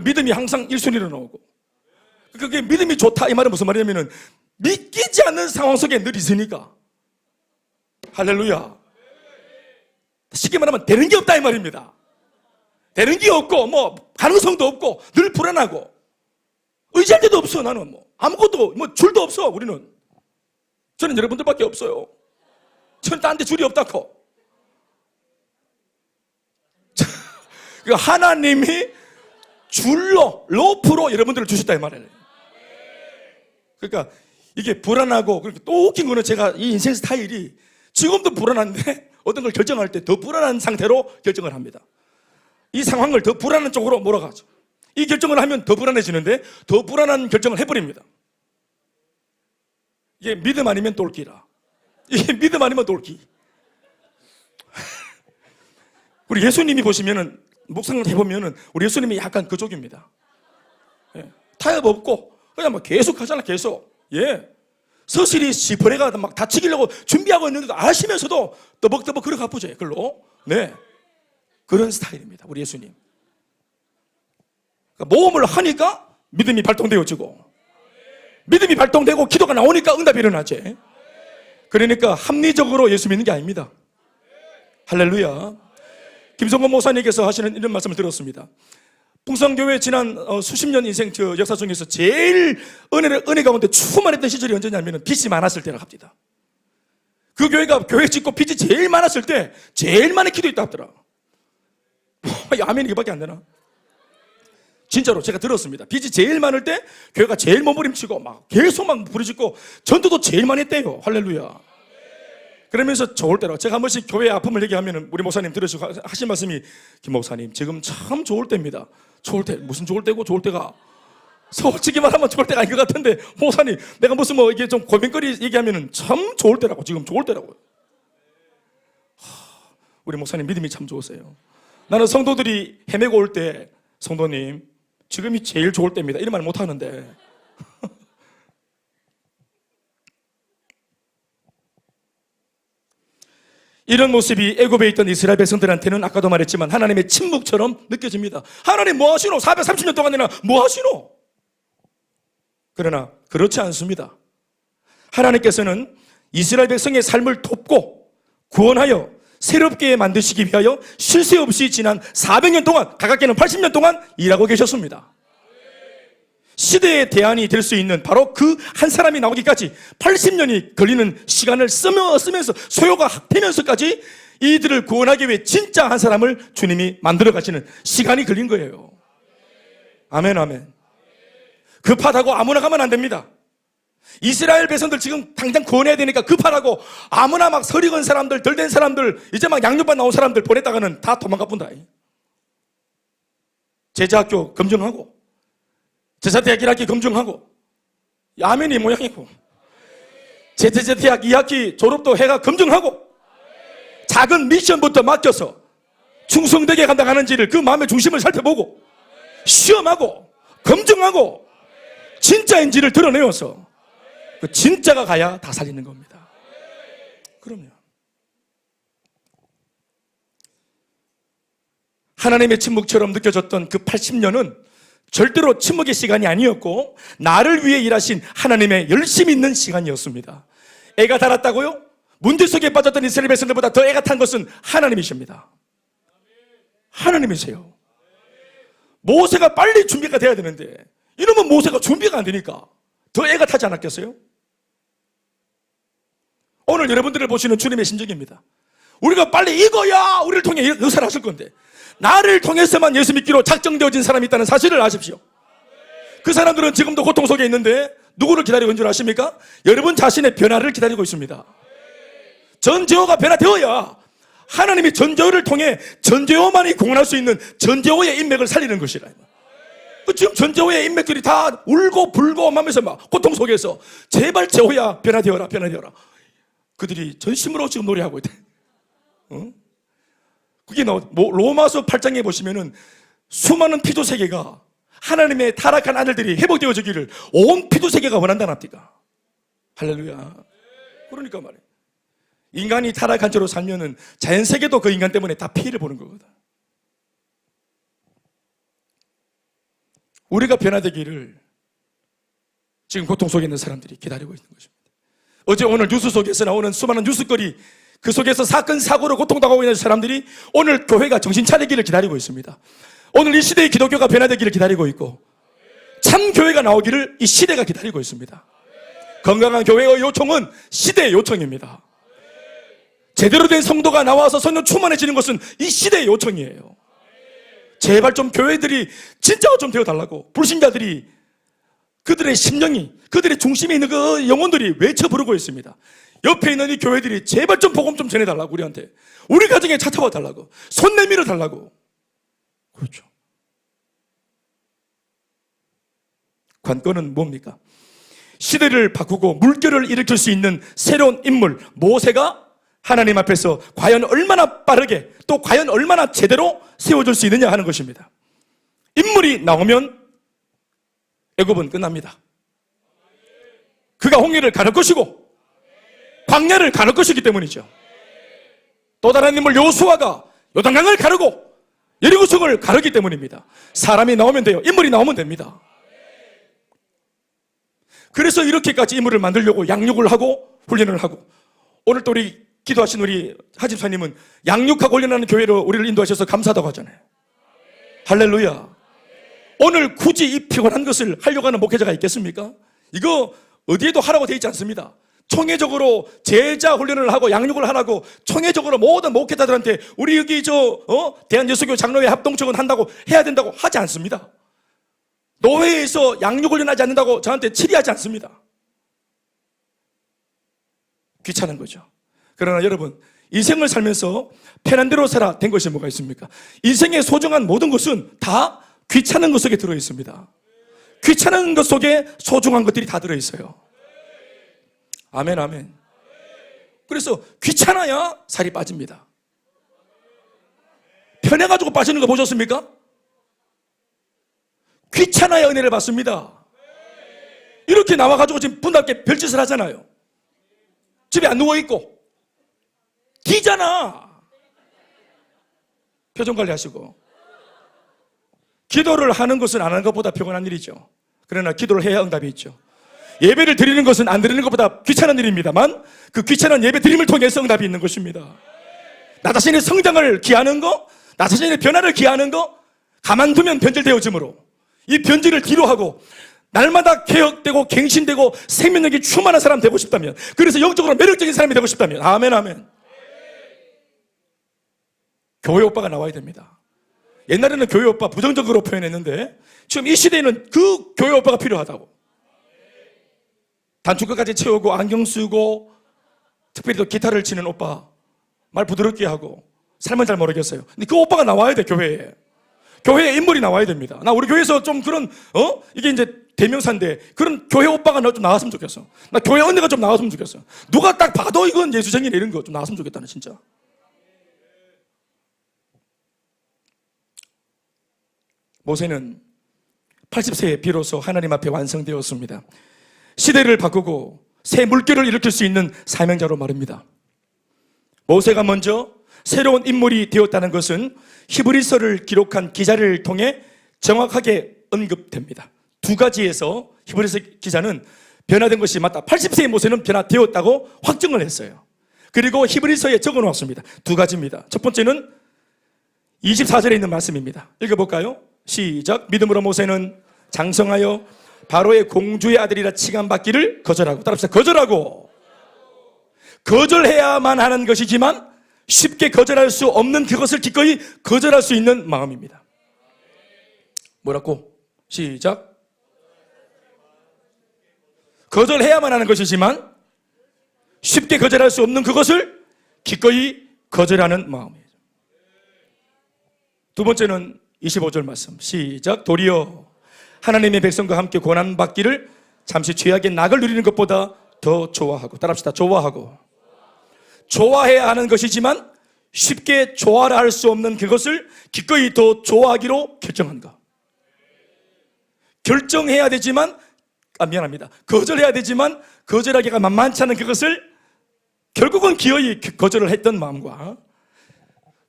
믿음이 항상 1순위로 나오고, 그게 믿음이 좋다 이 말은 무슨 말이냐면은 믿기지 않는 상황 속에 늘 있으니까. 할렐루야. 쉽게 말하면 되는 게 없다 이 말입니다. 되는 게 없고 뭐 가능성도 없고 늘 불안하고 의지할 데도 없어. 나는 뭐 아무것도 줄도 없어. 저는 여러분들밖에 없어요. 저는 딴 데 줄이 없다고. 하나님이 로프로 여러분들을 주셨다 이 말이에요. 그러니까 이게 불안하고, 그렇게 또 웃긴 거는 제가 이 인생 스타일이 지금도 불안한데 어떤 걸 결정할 때 더 불안한 상태로 결정을 합니다. 이 상황을 더 불안한 쪽으로 몰아가죠. 이 결정을 하면 더 불안해지는데 더 불안한 결정을 해버립니다. 이게 믿음 아니면 똘끼라. 이게 믿음 아니면 똘끼. 우리 예수님이 보시면은, 묵상을 해보면은 우리 예수님이 약간 그쪽입니다. 타협 없고 그냥 막 계속 하잖아. 계속. 서실이 시퍼레가 막 다치기려고 준비하고 있는데도 아시면서도 떠벅떠벅 그렇게 아프죠. 그걸로. 그런 스타일입니다. 우리 예수님. 그러니까 모험을 하니까 믿음이 발동되어지고, 믿음이 발동되고 기도가 나오니까 응답이 일어나지. 그러니까 합리적으로 예수 믿는 게 아닙니다. 할렐루야. 김성건 목사님께서 하시는 이런 말씀을 들었습니다. 풍성교회 지난 수십 년 인생 역사 중에서 제일 은혜 가운데 충만했던 시절이 언제냐면 빚이 많았을 때라 합니다. 그 교회가 교회 짓고 빚이 제일 많았을 때 제일 많이 기도했다 하더라. 아멘 이거밖에 안 되나? 진짜로 제가 들었습니다. 빚이 제일 많을 때 교회가 제일 몸부림치고 막 계속 막 부르짖고 전도도 제일 많이 했대요. 할렐루야. 그러면서 좋을 때로, 제가 한 번씩 교회 아픔을 얘기하면 우리 목사님 들으시고 하신 말씀이, 김 목사님 지금 참 좋을 때입니다. 좋을 때, 무슨 좋을 때고, 좋을 때가 솔직히 말하면 좋을 때가 아닌 것 같은데, 목사님 내가 무슨 이게 좀 고민거리 얘기하면 참 좋을 때라고, 지금 좋을 때라고. 우리 목사님 믿음이 참 좋으세요. 나는 성도들이 헤매고 올 때, 성도님 지금이 제일 좋을 때입니다 이런 말 못하는데 이런 모습이 애굽에 있던 이스라엘 백성들한테는 아까도 말했지만 하나님의 침묵처럼 느껴집니다. 하나님 뭐 하시노? 430년 동안이나 뭐 하시노? 그러나 그렇지 않습니다. 하나님께서는 이스라엘 백성의 삶을 돕고 구원하여 새롭게 만드시기 위하여 쉴 새 없이 지난 400년 동안, 가깝게는 80년 동안 일하고 계셨습니다. 시대의 대안이 될 수 있는 바로 그 한 사람이 나오기까지 80년이 걸리는 시간을 쓰면서 소요가 되면서까지 이들을 구원하기 위해 진짜 한 사람을 주님이 만들어 가시는 시간이 걸린 거예요. 아멘, 아멘. 급하다고 아무나 가면 안 됩니다. 이스라엘 백성들 지금 당장 구원해야 되니까 급하다고 아무나 막 서리건 사람들, 덜 된 사람들, 이제 막 양육반 나온 사람들 보냈다가는 다 도망가 본다. 제자학교 검증하고, 제자대학 1학기 검증하고, 아멘이 모양이고, 제자대학 2학기 졸업도 해가 검증하고, 작은 미션부터 맡겨서 충성되게 간다 하는지를 그 마음의 중심을 살펴보고, 시험하고, 검증하고, 진짜인지를 드러내어서 그 진짜가 가야 다 살리는 겁니다. 그럼요. 하나님의 침묵처럼 느껴졌던 그 80년은 절대로 침묵의 시간이 아니었고 나를 위해 일하신 하나님의 열심히 있는 시간이었습니다. 애가 달았다고요? 문제 속에 빠졌던 이스라엘 백성들보다 더 애가 탄 것은 하나님이십니다. 하나님이세요. 모세가 빨리 준비가 돼야 되는데 이러면 모세가 준비가 안 되니까 더 애가 타지 않았겠어요? 오늘 여러분들을 보시는 주님의 심정입니다. 우리가 빨리 이거야 우리를 통해 역사를 하실 건데 나를 통해서만 예수 믿기로 작정되어진 사람이 있다는 사실을 아십시오. 그 사람들은 지금도 고통 속에 있는데 누구를 기다리고 있는 줄 아십니까? 여러분 자신의 변화를 기다리고 있습니다. 전제호가 변화되어야 하나님이 전제호를 통해 전제호만이 공헌할 수 있는 전제호의 인맥을 살리는 것이라. 지금 전제호의 인맥들이 다 울고 불고 하면서 막 고통 속에서 제발 제호야 변화되어라 변화되어라. 그들이 전심으로 지금 노래하고 있대. 그게 로마서 8장에 보시면은 수많은 피조세계가 하나님의 타락한 아들들이 회복되어지기를 온 피조세계가 원한다nap디가. 할렐루야. 그러니까 말이에요. 인간이 타락한 채로 살면은 자연세계도 그 인간 때문에 다 피해를 보는 거거든. 우리가 변화되기를 지금 고통 속에 있는 사람들이 기다리고 있는 것입니다. 어제 오늘 뉴스 속에서 나오는 수많은 뉴스거리, 그 속에서 사건 사고로 고통당하고 있는 사람들이 오늘 교회가 정신 차리기를 기다리고 있습니다. 오늘 이 시대의 기독교가 변화되기를 기다리고 있고 참 교회가 나오기를 이 시대가 기다리고 있습니다. 건강한 교회의 요청은 시대의 요청입니다. 제대로 된 성도가 나와서 성령 충만해지는 것은 이 시대의 요청이에요. 제발 좀 교회들이 진짜가 좀 되어달라고 불신자들이 그들의 심령이 그들의 중심에 있는 그 영혼들이 외쳐 부르고 있습니다. 옆에 있는 이 교회들이 제발 좀 복음 좀 전해달라고 우리한테 우리 가정에 찾아와 달라고 손 내밀어 달라고. 그렇죠. 관건은 뭡니까? 시대를 바꾸고 물결을 일으킬 수 있는 새로운 인물 모세가 하나님 앞에서 과연 얼마나 빠르게 또 과연 얼마나 제대로 세워줄 수 있느냐 하는 것입니다. 인물이 나오면 애굽은 끝납니다. 그가 홍해를 가를 것이고 광야를 가를 것이기 때문이죠. 또 다른 인물 여호수아가 요단강을 가르고 여리고성을 가르기 때문입니다. 사람이 나오면 돼요. 인물이 나오면 됩니다. 그래서 이렇게까지 인물을 만들려고 양육을 하고 훈련을 하고 오늘 또 우리 기도하신 우리 하집사님은 양육하고 훈련하는 교회로 우리를 인도하셔서 감사하다고 하잖아요. 할렐루야. 오늘 굳이 이 피곤한 것을 하려고 하는 목회자가 있겠습니까? 이거 어디에도 하라고 되어 있지 않습니다. 총회적으로 제자 훈련을 하고 양육을 하라고 총회적으로 모든 목회자들한테 우리 여기 대한예수교 장로회 합동청은 한다고 해야 된다고 하지 않습니다. 노회에서 양육 훈련하지 않는다고 저한테 질의하지 않습니다. 귀찮은 거죠. 그러나 여러분 인생을 살면서 편한 대로 살아 된 것이 뭐가 있습니까? 인생의 소중한 모든 것은 다 귀찮은 것 속에 들어있습니다. 귀찮은 것 속에 소중한 것들이 다 들어있어요. 아멘 아멘. 그래서 귀찮아야 살이 빠집니다. 편해가지고 빠지는 거 보셨습니까? 귀찮아야 은혜를 받습니다. 이렇게 나와가지고 지금 분답게 별짓을 하잖아요. 집에 안 누워있고 기잖아. 표정 관리하시고. 기도를 하는 것은 안 하는 것보다 피곤한 일이죠. 그러나 기도를 해야 응답이 있죠. 예배를 드리는 것은 안 드리는 것보다 귀찮은 일입니다만 그 귀찮은 예배 드림을 통해서 응답이 있는 것입니다. 나 자신의 성장을 기하는 거, 나 자신의 변화를 기하는 거, 가만두면 변질되어지므로 이 변질을 뒤로 하고 날마다 개혁되고 갱신되고 생명력이 충만한 사람 되고 싶다면, 그래서 영적으로 매력적인 사람이 되고 싶다면, 아멘 아멘. 교회 오빠가 나와야 됩니다. 옛날에는 교회 오빠 부정적으로 표현했는데 지금 이 시대에는 그 교회 오빠가 필요하다고. 단축까지 채우고 안경 쓰고 특별히 또 기타를 치는 오빠, 말 부드럽게 하고 삶은 잘 모르겠어요. 근데 그 오빠가 나와야 돼. 교회에 인물이 나와야 됩니다. 나 우리 교회에서 좀 그런 이게 이제 대명사인데 그런 교회 오빠가 좀 나왔으면 좋겠어. 나 교회 언니가 좀 나왔으면 좋겠어. 누가 딱 봐도 이건 예수쟁이네 이런 거 좀 나왔으면 좋겠다는 진짜. 모세는 80세에 비로소 하나님 앞에 완성되었습니다. 시대를 바꾸고 새 물결을 일으킬 수 있는 사명자로 말입니다. 모세가 먼저 새로운 인물이 되었다는 것은 히브리서를 기록한 기자를 통해 정확하게 언급됩니다. 두 가지에서 히브리서 기자는 변화된 것이 맞다. 80세의 모세는 변화되었다고 확정을 했어요. 그리고 히브리서에 적어 놓았습니다. 두 가지입니다. 첫 번째는 24절에 있는 말씀입니다. 읽어볼까요? 시작. 믿음으로 모세는 장성하여 바로의 공주의 아들이라 칭함받기를 거절하고, 따라합시다. 거절해야만 하는 것이지만 쉽게 거절할 수 없는 그것을 기꺼이 거절할 수 있는 마음입니다. 뭐라고? 시작. 거절해야만 하는 것이지만 쉽게 거절할 수 없는 그것을 기꺼이 거절하는 마음이에요. 두 번째는 25절 말씀. 시작. 도리어 하나님의 백성과 함께 고난받기를 잠시 죄악의 낙을 누리는 것보다 더 좋아하고, 따라합시다. 좋아해야 하는 것이지만 쉽게 좋아라 할 수 없는 그것을 기꺼이 더 좋아하기로 결정한가. 결정해야 되지만, 거절해야 되지만 거절하기가 만만치 않은 그것을 결국은 기어이 거절을 했던 마음과,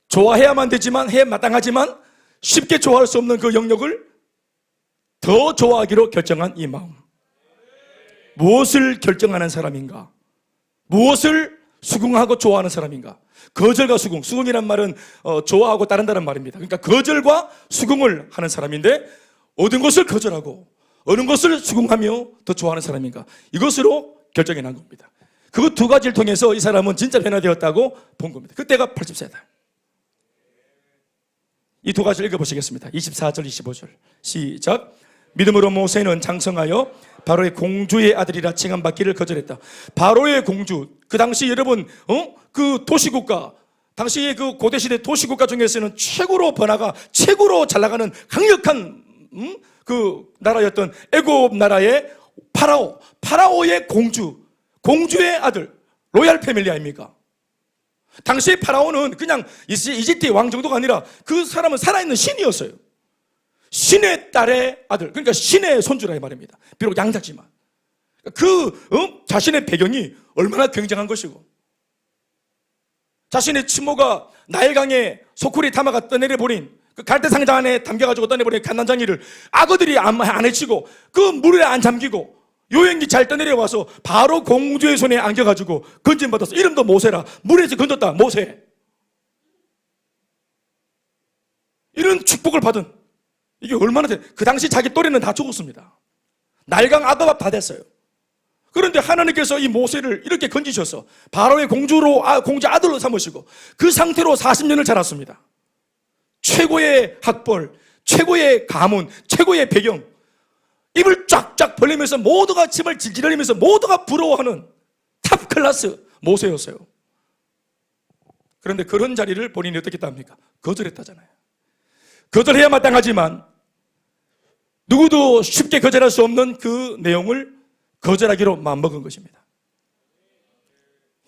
좋아해야만 되지만 해 마땅하지만 쉽게 좋아할 수 없는 그 영역을 더 좋아하기로 결정한 이 마음. 무엇을 결정하는 사람인가? 무엇을 수긍하고 좋아하는 사람인가? 거절과 수긍. 수긍이란 말은 좋아하고 따른다는 말입니다. 그러니까 거절과 수긍을 하는 사람인데, 어떤 것을 거절하고 어느 것을 수긍하며 더 좋아하는 사람인가? 이것으로 결정해 난 겁니다. 그 두 가지를 통해서 이 사람은 진짜 변화되었다고 본 겁니다. 그때가 80세다. 이 두 가지를 읽어보시겠습니다. 24절, 25절. 시작. 믿음으로 모세는 장성하여 바로의 공주의 아들이라 칭함받기를 거절했다. 바로의 공주, 그 당시 여러분 그 도시국가, 당시의 그 고대시대 도시국가 중에서는 최고로 번화가, 최고로 잘 나가는 강력한 그 나라였던 애굽 나라의 파라오의 공주의 아들, 로얄 패밀리 아닙니까? 당시의 파라오는 그냥 이집트의 왕 정도가 아니라 그 사람은 살아있는 신이었어요. 신의 딸의 아들, 그러니까 신의 손주라 이 말입니다. 비록 양자지만 자신의 배경이 얼마나 굉장한 것이고, 자신의 친모가 나일강에 소쿠리 타마가 떠내려버린 그 갈대상자 안에 담겨가지고 떠내버린 갓난장이를 악어들이 안 해치고 그 물에 안 잠기고 요행기 잘 떠내려와서 바로 공주의 손에 안겨가지고 건진받았어. 이름도 모세라. 물에서 건졌다. 모세. 이런 축복을 받은, 이게 얼마나 그 당시 자기 또래는 다 죽었습니다. 날강 악어밥 다 됐어요. 그런데 하나님께서 이 모세를 이렇게 건지셔서 바로의 공주 아들로 삼으시고 그 상태로 40년을 자랐습니다. 최고의 학벌, 최고의 가문, 최고의 배경, 입을 쫙쫙 벌리면서 모두가 침을 질질 흘리면서 모두가 부러워하는 탑 클래스 모세였어요. 그런데 그런 자리를 본인이 어떻게 했답니까? 거절했다잖아요. 거절해야 마땅하지만 누구도 쉽게 거절할 수 없는 그 내용을 거절하기로 마음먹은 것입니다.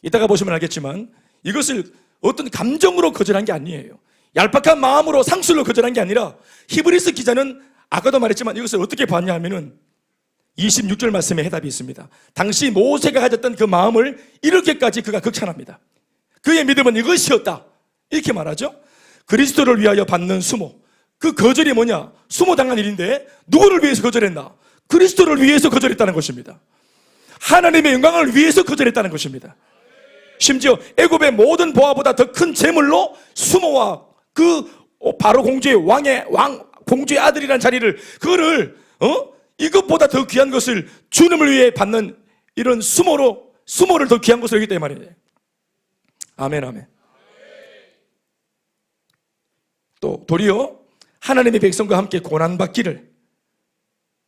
이따가 보시면 알겠지만 이것을 어떤 감정으로 거절한 게 아니에요. 얄팍한 마음으로 상술로 거절한 게 아니라, 히브리서 기자는 아까도 말했지만 이것을 어떻게 봤냐 하면은 26절 말씀에 해답이 있습니다. 당시 모세가 가졌던 그 마음을 이렇게까지 그가 극찬합니다. 그의 믿음은 이것이었다, 이렇게 말하죠. 그리스도를 위하여 받는 수모. 그 거절이 뭐냐? 수모당한 일인데 누구를 위해서 거절했나? 그리스도를 위해서 거절했다는 것입니다. 하나님의 영광을 위해서 거절했다는 것입니다. 심지어 애굽의 모든 보화보다 더 큰 재물로 수모와 그 바로 공주의 공주의 아들이란 자리를 그거를 이것보다 더 귀한 것을 주님을 위해 받는 이런 수모를 더 귀한 것을 여기 때문에 말이에요. 아멘, 아멘. 또 도리어 하나님의 백성과 함께 고난받기를,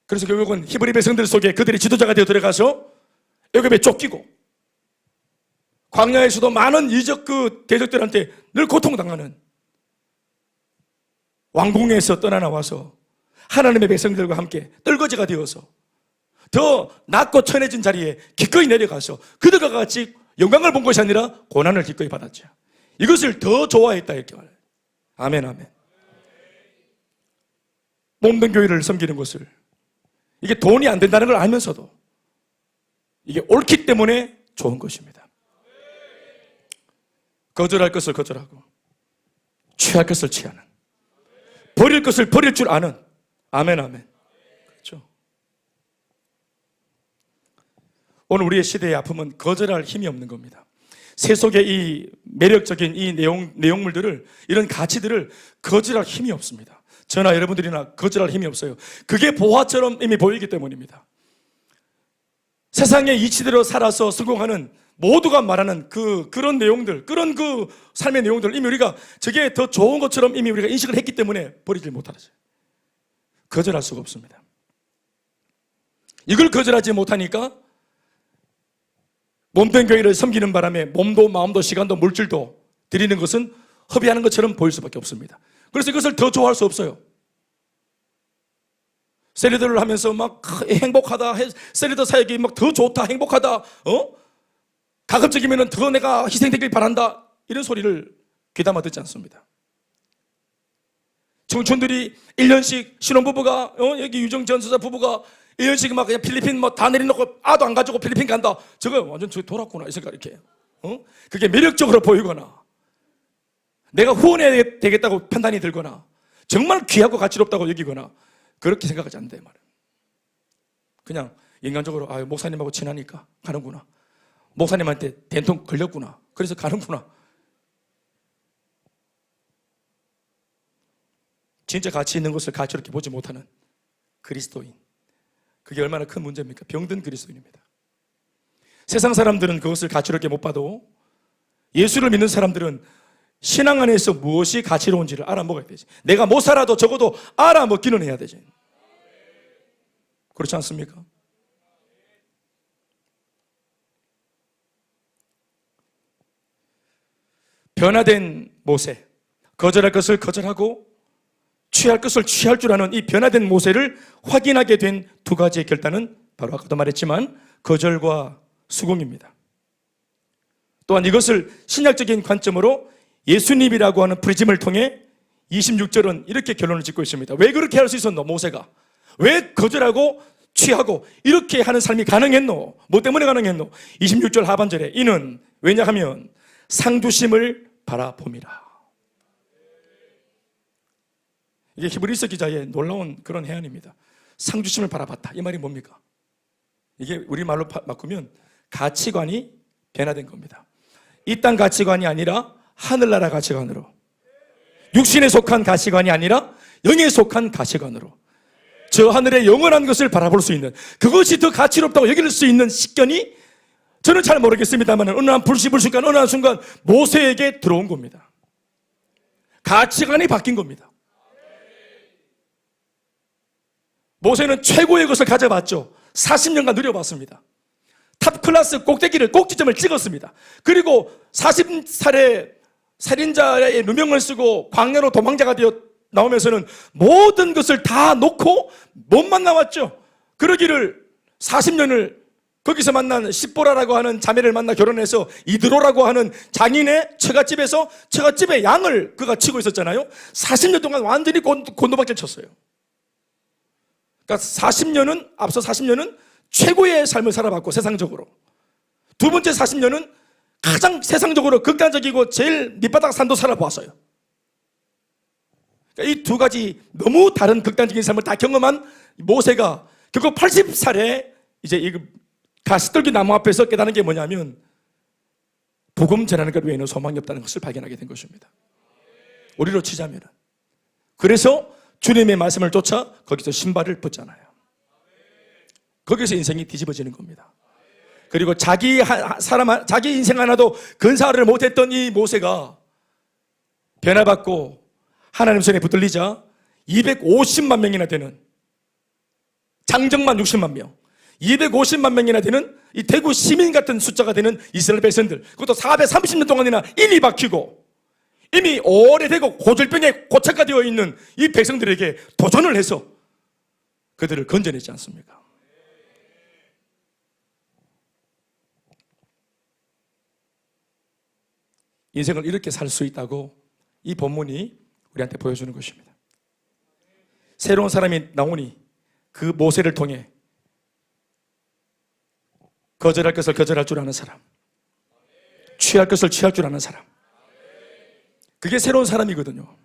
그래서 결국은 히브리 백성들 속에 그들이 지도자가 되어 들어가서 애굽에 쫓기고 광야에서도 많은 이적 그 대적들한테 늘 고통당하는 왕궁에서 떠나 나와서 하나님의 백성들과 함께 떨거지가 되어서 더 낮고 천해진 자리에 기꺼이 내려가서 그들과 같이 영광을 본 것이 아니라 고난을 기꺼이 받았죠. 이것을 더 좋아했다 이렇게 말해요. 아멘, 아멘. 몸된 교회를 섬기는 것을, 이게 돈이 안 된다는 걸 알면서도 이게 옳기 때문에 좋은 것입니다. 거절할 것을 거절하고 취할 것을 취하는, 버릴 것을 버릴 줄 아는. 아멘, 아멘. 그렇죠. 오늘 우리의 시대의 아픔은 거절할 힘이 없는 겁니다. 세속의 이 매력적인 이 내용물들을, 이런 가치들을 거절할 힘이 없습니다. 저나 여러분들이나 거절할 힘이 없어요. 그게 보화처럼 이미 보이기 때문입니다. 세상의 이치대로 살아서 성공하는 모두가 말하는 그런 내용들, 그런 그 삶의 내용들, 이미 우리가 저게 더 좋은 것처럼 이미 우리가 인식을 했기 때문에 버리질 못하죠. 거절할 수가 없습니다. 이걸 거절하지 못하니까 몸된 교회를 섬기는 바람에 몸도 마음도 시간도 물질도 드리는 것은 허비하는 것처럼 보일 수밖에 없습니다. 그래서 이것을 더 좋아할 수 없어요. 셀리더를 하면서 막 행복하다, 셀리더 사역이 막 더 좋다, 행복하다, 가급적이면 더 내가 희생되길 바란다, 이런 소리를 귀담아 듣지 않습니다. 청춘들이 1년씩 신혼부부가 여기 유정전수자 부부가 1년씩 막 그냥 필리핀 뭐 다 내려놓고 아도 안 가지고 필리핀 간다. 저거 완전 저기 돌았구나 이 생각 이렇게. 그게 매력적으로 보이거나 내가 후원해야 되겠다고 판단이 들거나 정말 귀하고 가치롭다고 여기거나 그렇게 생각하지 않는다 이 말이에요. 그냥 인간적으로 목사님하고 친하니까 가는구나. 목사님한테 된통 걸렸구나. 그래서 가는구나. 진짜 가치 있는 것을 가치롭게 보지 못하는 그리스도인, 그게 얼마나 큰 문제입니까? 병든 그리스도인입니다. 세상 사람들은 그것을 가치롭게 못 봐도 예수를 믿는 사람들은 신앙 안에서 무엇이 가치로운지를 알아먹어야 되지. 내가 못 살아도 적어도 알아먹기는 해야 되지. 그렇지 않습니까? 변화된 모세, 거절할 것을 거절하고 취할 것을 취할 줄 아는 이 변화된 모세를 확인하게 된 두 가지의 결단은 바로 아까도 말했지만 거절과 수긍입니다. 또한 이것을 신약적인 관점으로 예수님이라고 하는 프리즘을 통해 26절은 이렇게 결론을 짓고 있습니다. 왜 그렇게 할 수 있었노? 모세가 왜 거절하고 취하고 이렇게 하는 삶이 가능했노? 뭐 때문에 가능했노? 26절 하반절에 이는 왜냐하면 상주심을 바라봄이라. 이게 히브리서 기자의 놀라운 그런 해안입니다. 상주심을 바라봤다. 이 말이 뭡니까? 이게 우리말로 바꾸면 가치관이 변화된 겁니다. 이 땅 가치관이 아니라 하늘나라 가치관으로, 육신에 속한 가치관이 아니라 영에 속한 가치관으로, 저 하늘의 영원한 것을 바라볼 수 있는, 그것이 더 가치롭다고 여길 수 있는 식견이 저는 잘 모르겠습니다만 어느 한 불시불순간 어느 한 순간 모세에게 들어온 겁니다. 가치관이 바뀐 겁니다. 모세는 최고의 것을 가져봤죠. 40년간 누려봤습니다. 탑클래스 꼭대기를, 꼭지점을 찍었습니다. 그리고 40살의 살인자의 누명을 쓰고 광야로 도망자가 되어 나오면서는 모든 것을 다 놓고 몸만 남았죠. 그러기를 40년을 거기서 만난 십보라라고 하는 자매를 만나 결혼해서 이드로라고 하는 장인의 처갓집의 양을 그가 치고 있었잖아요. 40년 동안 완전히 곤도박질 쳤어요. 그러니까 40년은, 앞서 40년은 최고의 삶을 살아봤고 세상적으로, 두 번째 40년은 가장 세상적으로 극단적이고 제일 밑바닥 산도 살아보았어요. 그러니까 이 두 가지 너무 다른 극단적인 삶을 다 경험한 모세가 결국 80살에 이제 이 가시떨기 나무 앞에서 깨달은 게 뭐냐면 복음 전하는 것 외에는 소망이 없다는 것을 발견하게 된 것입니다. 우리로 치자면 그래서 주님의 말씀을 쫓아 거기서 신발을 벗잖아요. 거기서 인생이 뒤집어지는 겁니다. 그리고 자기 인생 하나도 근사를 못했던 이 모세가 변화받고 하나님 손에 붙들리자 250만 명이나 되는, 장정만 60만 명, 250만 명이나 되는 이 대구 시민 같은 숫자가 되는 이스라엘 백성들, 그것도 430년 동안이나 인이 박히고 이미 오래되고 고질병에 고착화되어 있는 이 백성들에게 도전을 해서 그들을 건져내지 않습니까? 인생을 이렇게 살 수 있다고 이 본문이 우리한테 보여주는 것입니다. 새로운 사람이 나오니 그 모세를 통해 거절할 것을 거절할 줄 아는 사람, 취할 것을 취할 줄 아는 사람, 그게 새로운 사람이거든요.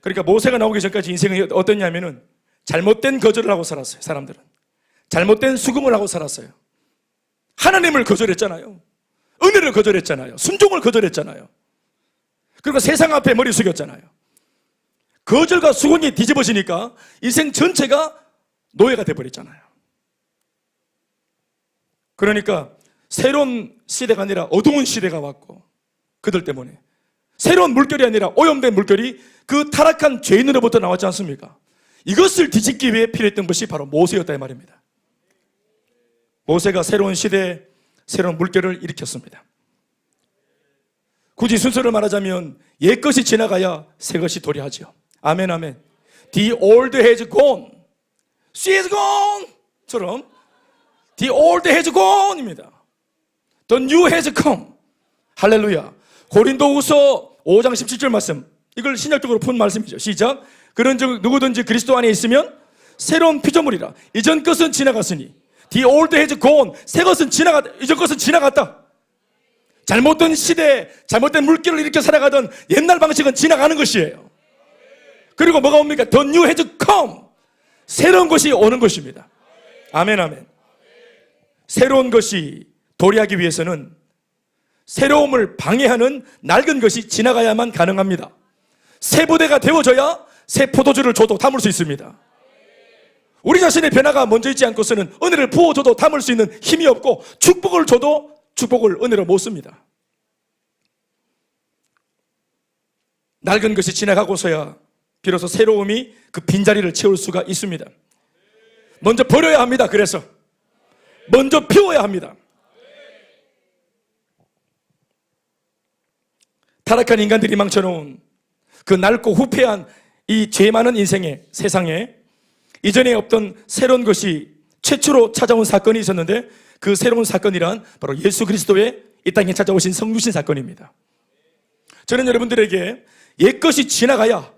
그러니까 모세가 나오기 전까지 인생이 어땠냐면은 잘못된 거절을 하고 살았어요. 사람들은 잘못된 수긍을 하고 살았어요. 하나님을 거절했잖아요. 은혜를 거절했잖아요. 순종을 거절했잖아요. 그리고 세상 앞에 머리 숙였잖아요. 거절과 수긍이 뒤집어지니까 인생 전체가 노예가 돼버렸잖아요. 그러니까 새로운 시대가 아니라 어두운 시대가 왔고, 그들 때문에 새로운 물결이 아니라 오염된 물결이 그 타락한 죄인으로부터 나왔지 않습니까? 이것을 뒤집기 위해 필요했던 것이 바로 모세였다 이 말입니다. 모세가 새로운 시대에 새로운 물결을 일으켰습니다. 굳이 순서를 말하자면 옛것이 지나가야 새것이 도래하죠. 아멘 아멘. The old has gone, she has gone 처럼 The old has gone 입니다. The new has come. 할렐루야. 고린도후서 5장 17절 말씀, 이걸 신약적으로 푼 말씀이죠. 시작. 그런즉 누구든지 그리스도 안에 있으면 새로운 피조물이라. 이전 것은 지나갔으니 The old has gone. 새 것은 지나갔다. 이전 것은 지나갔다. 잘못된 시대, 잘못된 물결을 일으켜 살아가던 옛날 방식은 지나가는 것이에요. 그리고 뭐가 옵니까? The new has come. 새로운 것이 오는 것입니다. 아멘 아멘. 새로운 것이 도래하기 위해서는 새로움을 방해하는 낡은 것이 지나가야만 가능합니다. 새 부대가 되어져야 새 포도주를 줘도 담을 수 있습니다. 우리 자신의 변화가 먼저 있지 않고서는 은혜를 부어줘도 담을 수 있는 힘이 없고, 축복을 줘도 축복을 은혜로 못 씁니다. 낡은 것이 지나가고서야 비로소 새로움이 그 빈자리를 채울 수가 있습니다. 먼저 버려야 합니다. 그래서 먼저 피워야 합니다. 타락한 인간들이 망쳐놓은 그 낡고 후패한 이 죄 많은 인생의 세상에 이전에 없던 새로운 것이 최초로 찾아온 사건이 있었는데, 그 새로운 사건이란 바로 예수 그리스도의 이 땅에 찾아오신 성육신 사건입니다. 저는 여러분들에게 옛것이 지나가야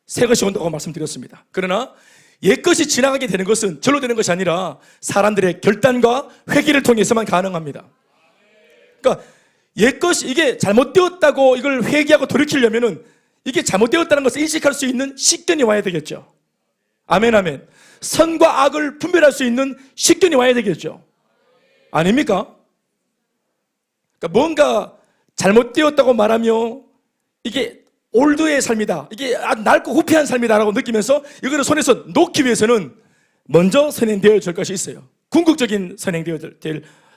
새것이 온다고 말씀드렸습니다. 그러나 옛것이 지나가게 되는 것은 절로 되는 것이 아니라 사람들의 결단과 회개를 통해서만 가능합니다. 그러니까 옛것이 이게 잘못되었다고 이걸 회개하고 돌이키려면은 이게 잘못되었다는 것을 인식할 수 있는 식견이 와야 되겠죠. 아멘 아멘. 선과 악을 분별할 수 있는 식견이 와야 되겠죠. 아닙니까? 그러니까 뭔가 잘못되었다고 말하며 이게 올드의 삶이다, 이게 낡고 후패한 삶이다라고 느끼면서 이거를 손에서 놓기 위해서는 먼저 선행되어질 것이 있어요. 궁극적인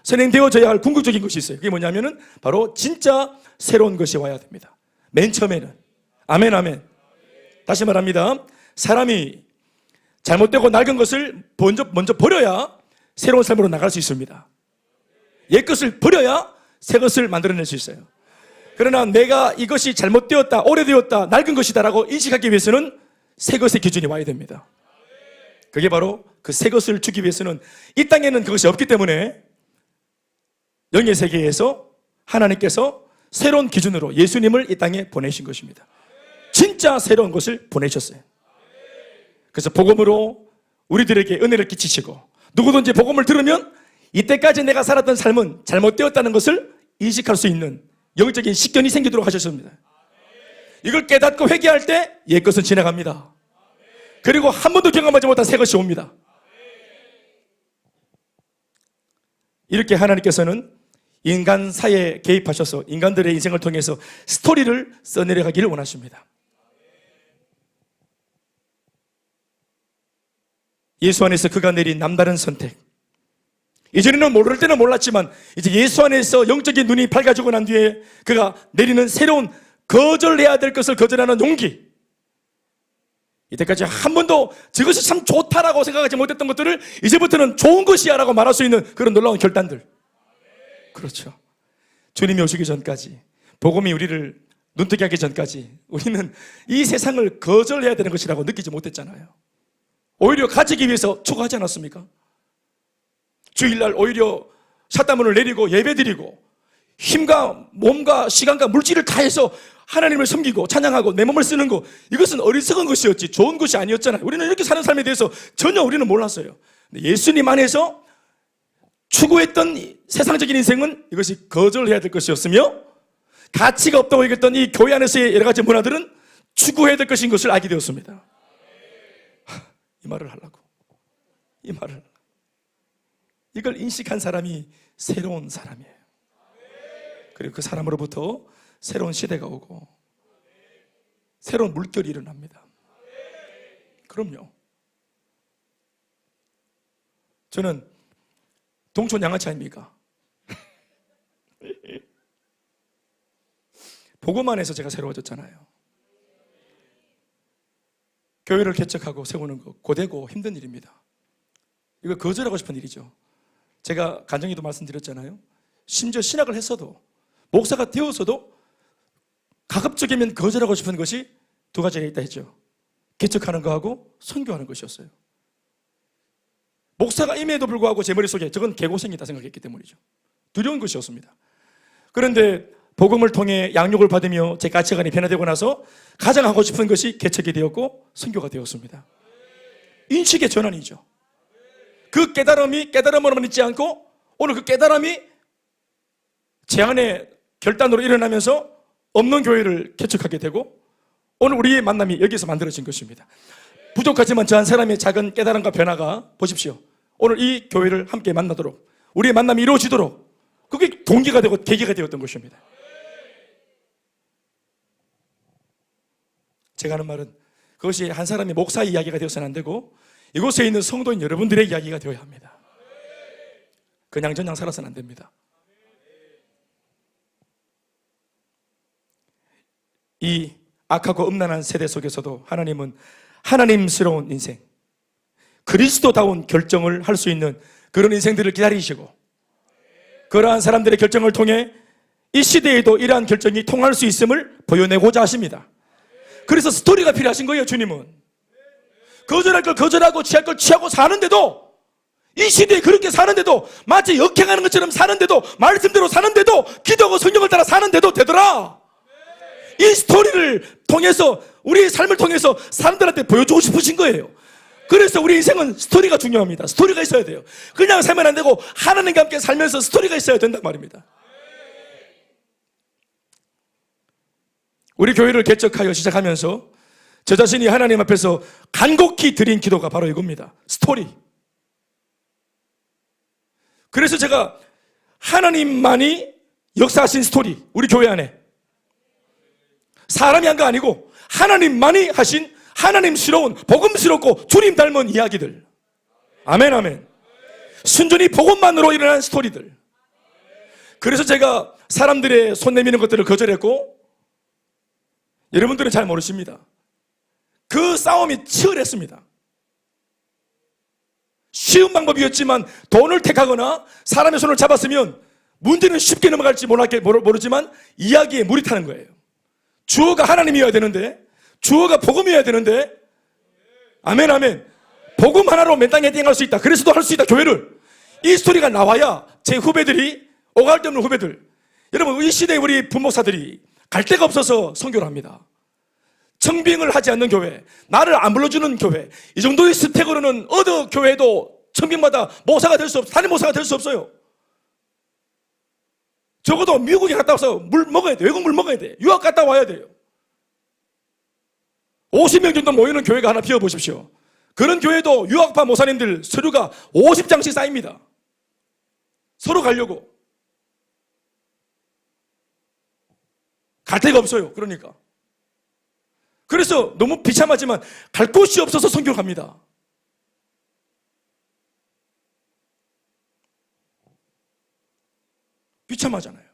선행되어져야 할 궁극적인 것이 있어요. 그게 뭐냐면은 바로 진짜 새로운 것이 와야 됩니다. 맨 처음에는. 아멘 아멘. 다시 말합니다. 사람이 잘못되고 낡은 것을 먼저 버려야 새로운 삶으로 나갈 수 있습니다. 옛 것을 버려야 새 것을 만들어낼 수 있어요. 그러나 내가 이것이 잘못되었다, 오래되었다, 낡은 것이다라고 인식하기 위해서는 새 것의 기준이 와야 됩니다. 그게 바로 그 새 것을 주기 위해서는 이 땅에는 그것이 없기 때문에 영의 세계에서 하나님께서 새로운 기준으로 예수님을 이 땅에 보내신 것입니다. 진짜 새로운 것을 보내셨어요. 그래서 복음으로 우리들에게 은혜를 끼치시고, 누구든지 복음을 들으면 이때까지 내가 살았던 삶은 잘못되었다는 것을 인식할 수 있는 영적인 식견이 생기도록 하셨습니다. 이걸 깨닫고 회개할 때 옛것은 지나갑니다. 그리고 한 번도 경험하지 못한 새 것이 옵니다. 이렇게 하나님께서는 인간 사회에 개입하셔서 인간들의 인생을 통해서 스토리를 써내려가기를 원하십니다. 예수 안에서 그가 내린 남다른 선택. 이전에는 모를 때는 몰랐지만 이제 예수 안에서 영적인 눈이 밝아지고 난 뒤에 그가 내리는 새로운 거절해야 될 것을 거절하는 용기. 이때까지 한 번도 저것이 참 좋다라고 생각하지 못했던 것들을 이제부터는 좋은 것이야 라고 말할 수 있는 그런 놀라운 결단들. 그렇죠. 주님이 오시기 전까지, 복음이 우리를 눈뜨게 하기 전까지 우리는 이 세상을 거절해야 되는 것이라고 느끼지 못했잖아요. 오히려 가지기 위해서 추구하지 않았습니까? 주일날 오히려 샷다문을 내리고 예배드리고 힘과 몸과 시간과 물질을 다해서 하나님을 섬기고 찬양하고 내 몸을 쓰는 거, 이것은 어리석은 것이었지 좋은 것이 아니었잖아요. 우리는 이렇게 사는 삶에 대해서 전혀 우리는 몰랐어요. 예수님 안에서 추구했던 세상적인 인생은 이것이 거절해야 될 것이었으며, 가치가 없다고 여겼던 이 교회 안에서의 여러 가지 문화들은 추구해야 될 것인 것을 알게 되었습니다. 이 말을 하려고, 이 말을, 이걸 인식한 사람이 새로운 사람이에요. 그리고 그 사람으로부터 새로운 시대가 오고 새로운 물결이 일어납니다. 그럼요. 저는 동촌 양아치 아닙니까? 복음 안에서 제가 새로워졌잖아요. 교회를 개척하고 세우는 거 고되고 힘든 일입니다. 이거 거절하고 싶은 일이죠. 제가 간증에도 말씀드렸잖아요. 심지어 신학을 했어도, 목사가 되었어도 가급적이면 거절하고 싶은 것이 두 가지가 있다 했죠. 개척하는 거하고 선교하는 것이었어요. 목사가 임에도 불구하고 제 머릿속에 저건 개고생이다 생각했기 때문이죠. 두려운 것이었습니다. 그런데 복음을 통해 양육을 받으며 제 가치관이 변화되고 나서 가장 하고 싶은 것이 개척이 되었고 선교가 되었습니다. 인식의 전환이죠. 그 깨달음이 깨달음으로만 있지 않고 오늘 그 깨달음이 제 안에 결단으로 일어나면서 없는 교회를 개척하게 되고 오늘 우리의 만남이 여기서 만들어진 것입니다. 부족하지만 저 한 사람의 작은 깨달음과 변화가 보십시오. 오늘 이 교회를 함께 만나도록, 우리의 만남이 이루어지도록 그게 동기가 되고 계기가 되었던 것입니다. 제가 하는 말은 그것이 한 사람의 목사의 이야기가 되어서는 안 되고 이곳에 있는 성도인 여러분들의 이야기가 되어야 합니다. 그냥 저냥 살아서는 안 됩니다. 이 악하고 음란한 세대 속에서도 하나님은 하나님스러운 인생, 그리스도다운 결정을 할 수 있는 그런 인생들을 기다리시고 그러한 사람들의 결정을 통해 이 시대에도 이러한 결정이 통할 수 있음을 보여내고자 하십니다. 그래서 스토리가 필요하신 거예요. 주님은 거절할 걸 거절하고 취할 걸 취하고 사는데도, 이 시대에 그렇게 사는데도, 마치 역행하는 것처럼 사는데도, 말씀대로 사는데도, 기도하고 성령을 따라 사는데도 되더라. 이 스토리를 통해서, 우리의 삶을 통해서 사람들한테 보여주고 싶으신 거예요. 그래서 우리 인생은 스토리가 중요합니다. 스토리가 있어야 돼요. 그냥 살면 안 되고 하나님과 함께 살면서 스토리가 있어야 된단 말입니다. 우리 교회를 개척하여 시작하면서 저 자신이 하나님 앞에서 간곡히 드린 기도가 바로 이겁니다. 스토리. 그래서 제가 하나님만이 역사하신 스토리, 우리 교회 안에 사람이 한 거 아니고 하나님만이 하신 하나님스러운, 복음스럽고 주님 닮은 이야기들. 아멘, 아멘. 순전히 복음만으로 일어난 스토리들. 그래서 제가 사람들의 손 내미는 것들을 거절했고, 여러분들은 잘 모르십니다. 그 싸움이 치열했습니다. 쉬운 방법이었지만 돈을 택하거나 사람의 손을 잡았으면 문제는 쉽게 넘어갈지 모르지만 이야기에 물이 타는 거예요. 주어가 하나님이어야 되는데, 주어가 복음이어야 되는데, 아멘, 아멘. 복음 하나로 맨 땅에 띵할 수 있다. 그래서도 할 수 있다, 교회를. 이 스토리가 나와야 제 후배들이, 오갈 데 없는 후배들, 여러분 이 시대에 우리 부목사들이 갈 데가 없어서 선교를 합니다. 청빙을 하지 않는 교회, 나를 안 불러주는 교회, 이 정도의 스펙으로는 어느 교회도 청빙마다 모사가 될 수 없어요. 단임 모사가 될 수 없어요. 적어도 미국에 갔다 와서 물 먹어야 돼. 외국 물 먹어야 돼. 유학 갔다 와야 돼요. 50명 정도 모이는 교회가 하나 비워보십시오. 그런 교회도 유학파 모사님들 서류가 50장씩 쌓입니다. 서로 가려고. 갈 데가 없어요. 그러니까. 그래서 너무 비참하지만 갈 곳이 없어서 선교를 갑니다. 비참하잖아요.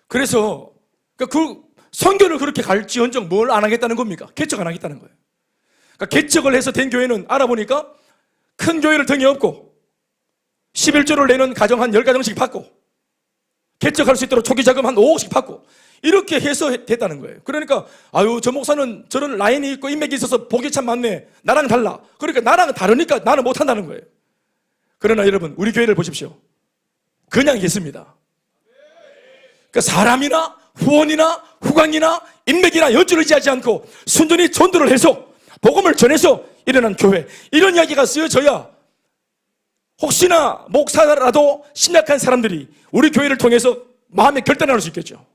그래서 그 선교를 그렇게 갈지언정 뭘 안 하겠다는 겁니까? 개척 안 하겠다는 거예요. 그러니까 개척을 해서 된 교회는 알아보니까 큰 교회를 등에 업고 11조를 내는 가정 한 10가정씩 받고 개척할 수 있도록 초기 자금 한 5억씩 받고 이렇게 해서 됐다는 거예요. 그러니까 아유 저 목사는 저런 라인이 있고 인맥이 있어서 복이 참 많네. 나랑 달라. 그러니까 나랑 다르니까 나는 못한다는 거예요. 그러나 여러분 우리 교회를 보십시오. 그냥 있습니다. 그러니까 사람이나 후원이나 후광이나 인맥이나 여주를 지하지 않고 순전히 전도를 해서 복음을 전해서 일어난 교회, 이런 이야기가 쓰여져야 혹시나 목사라도 심약한 사람들이 우리 교회를 통해서 마음의 결단을 할 수 있겠죠.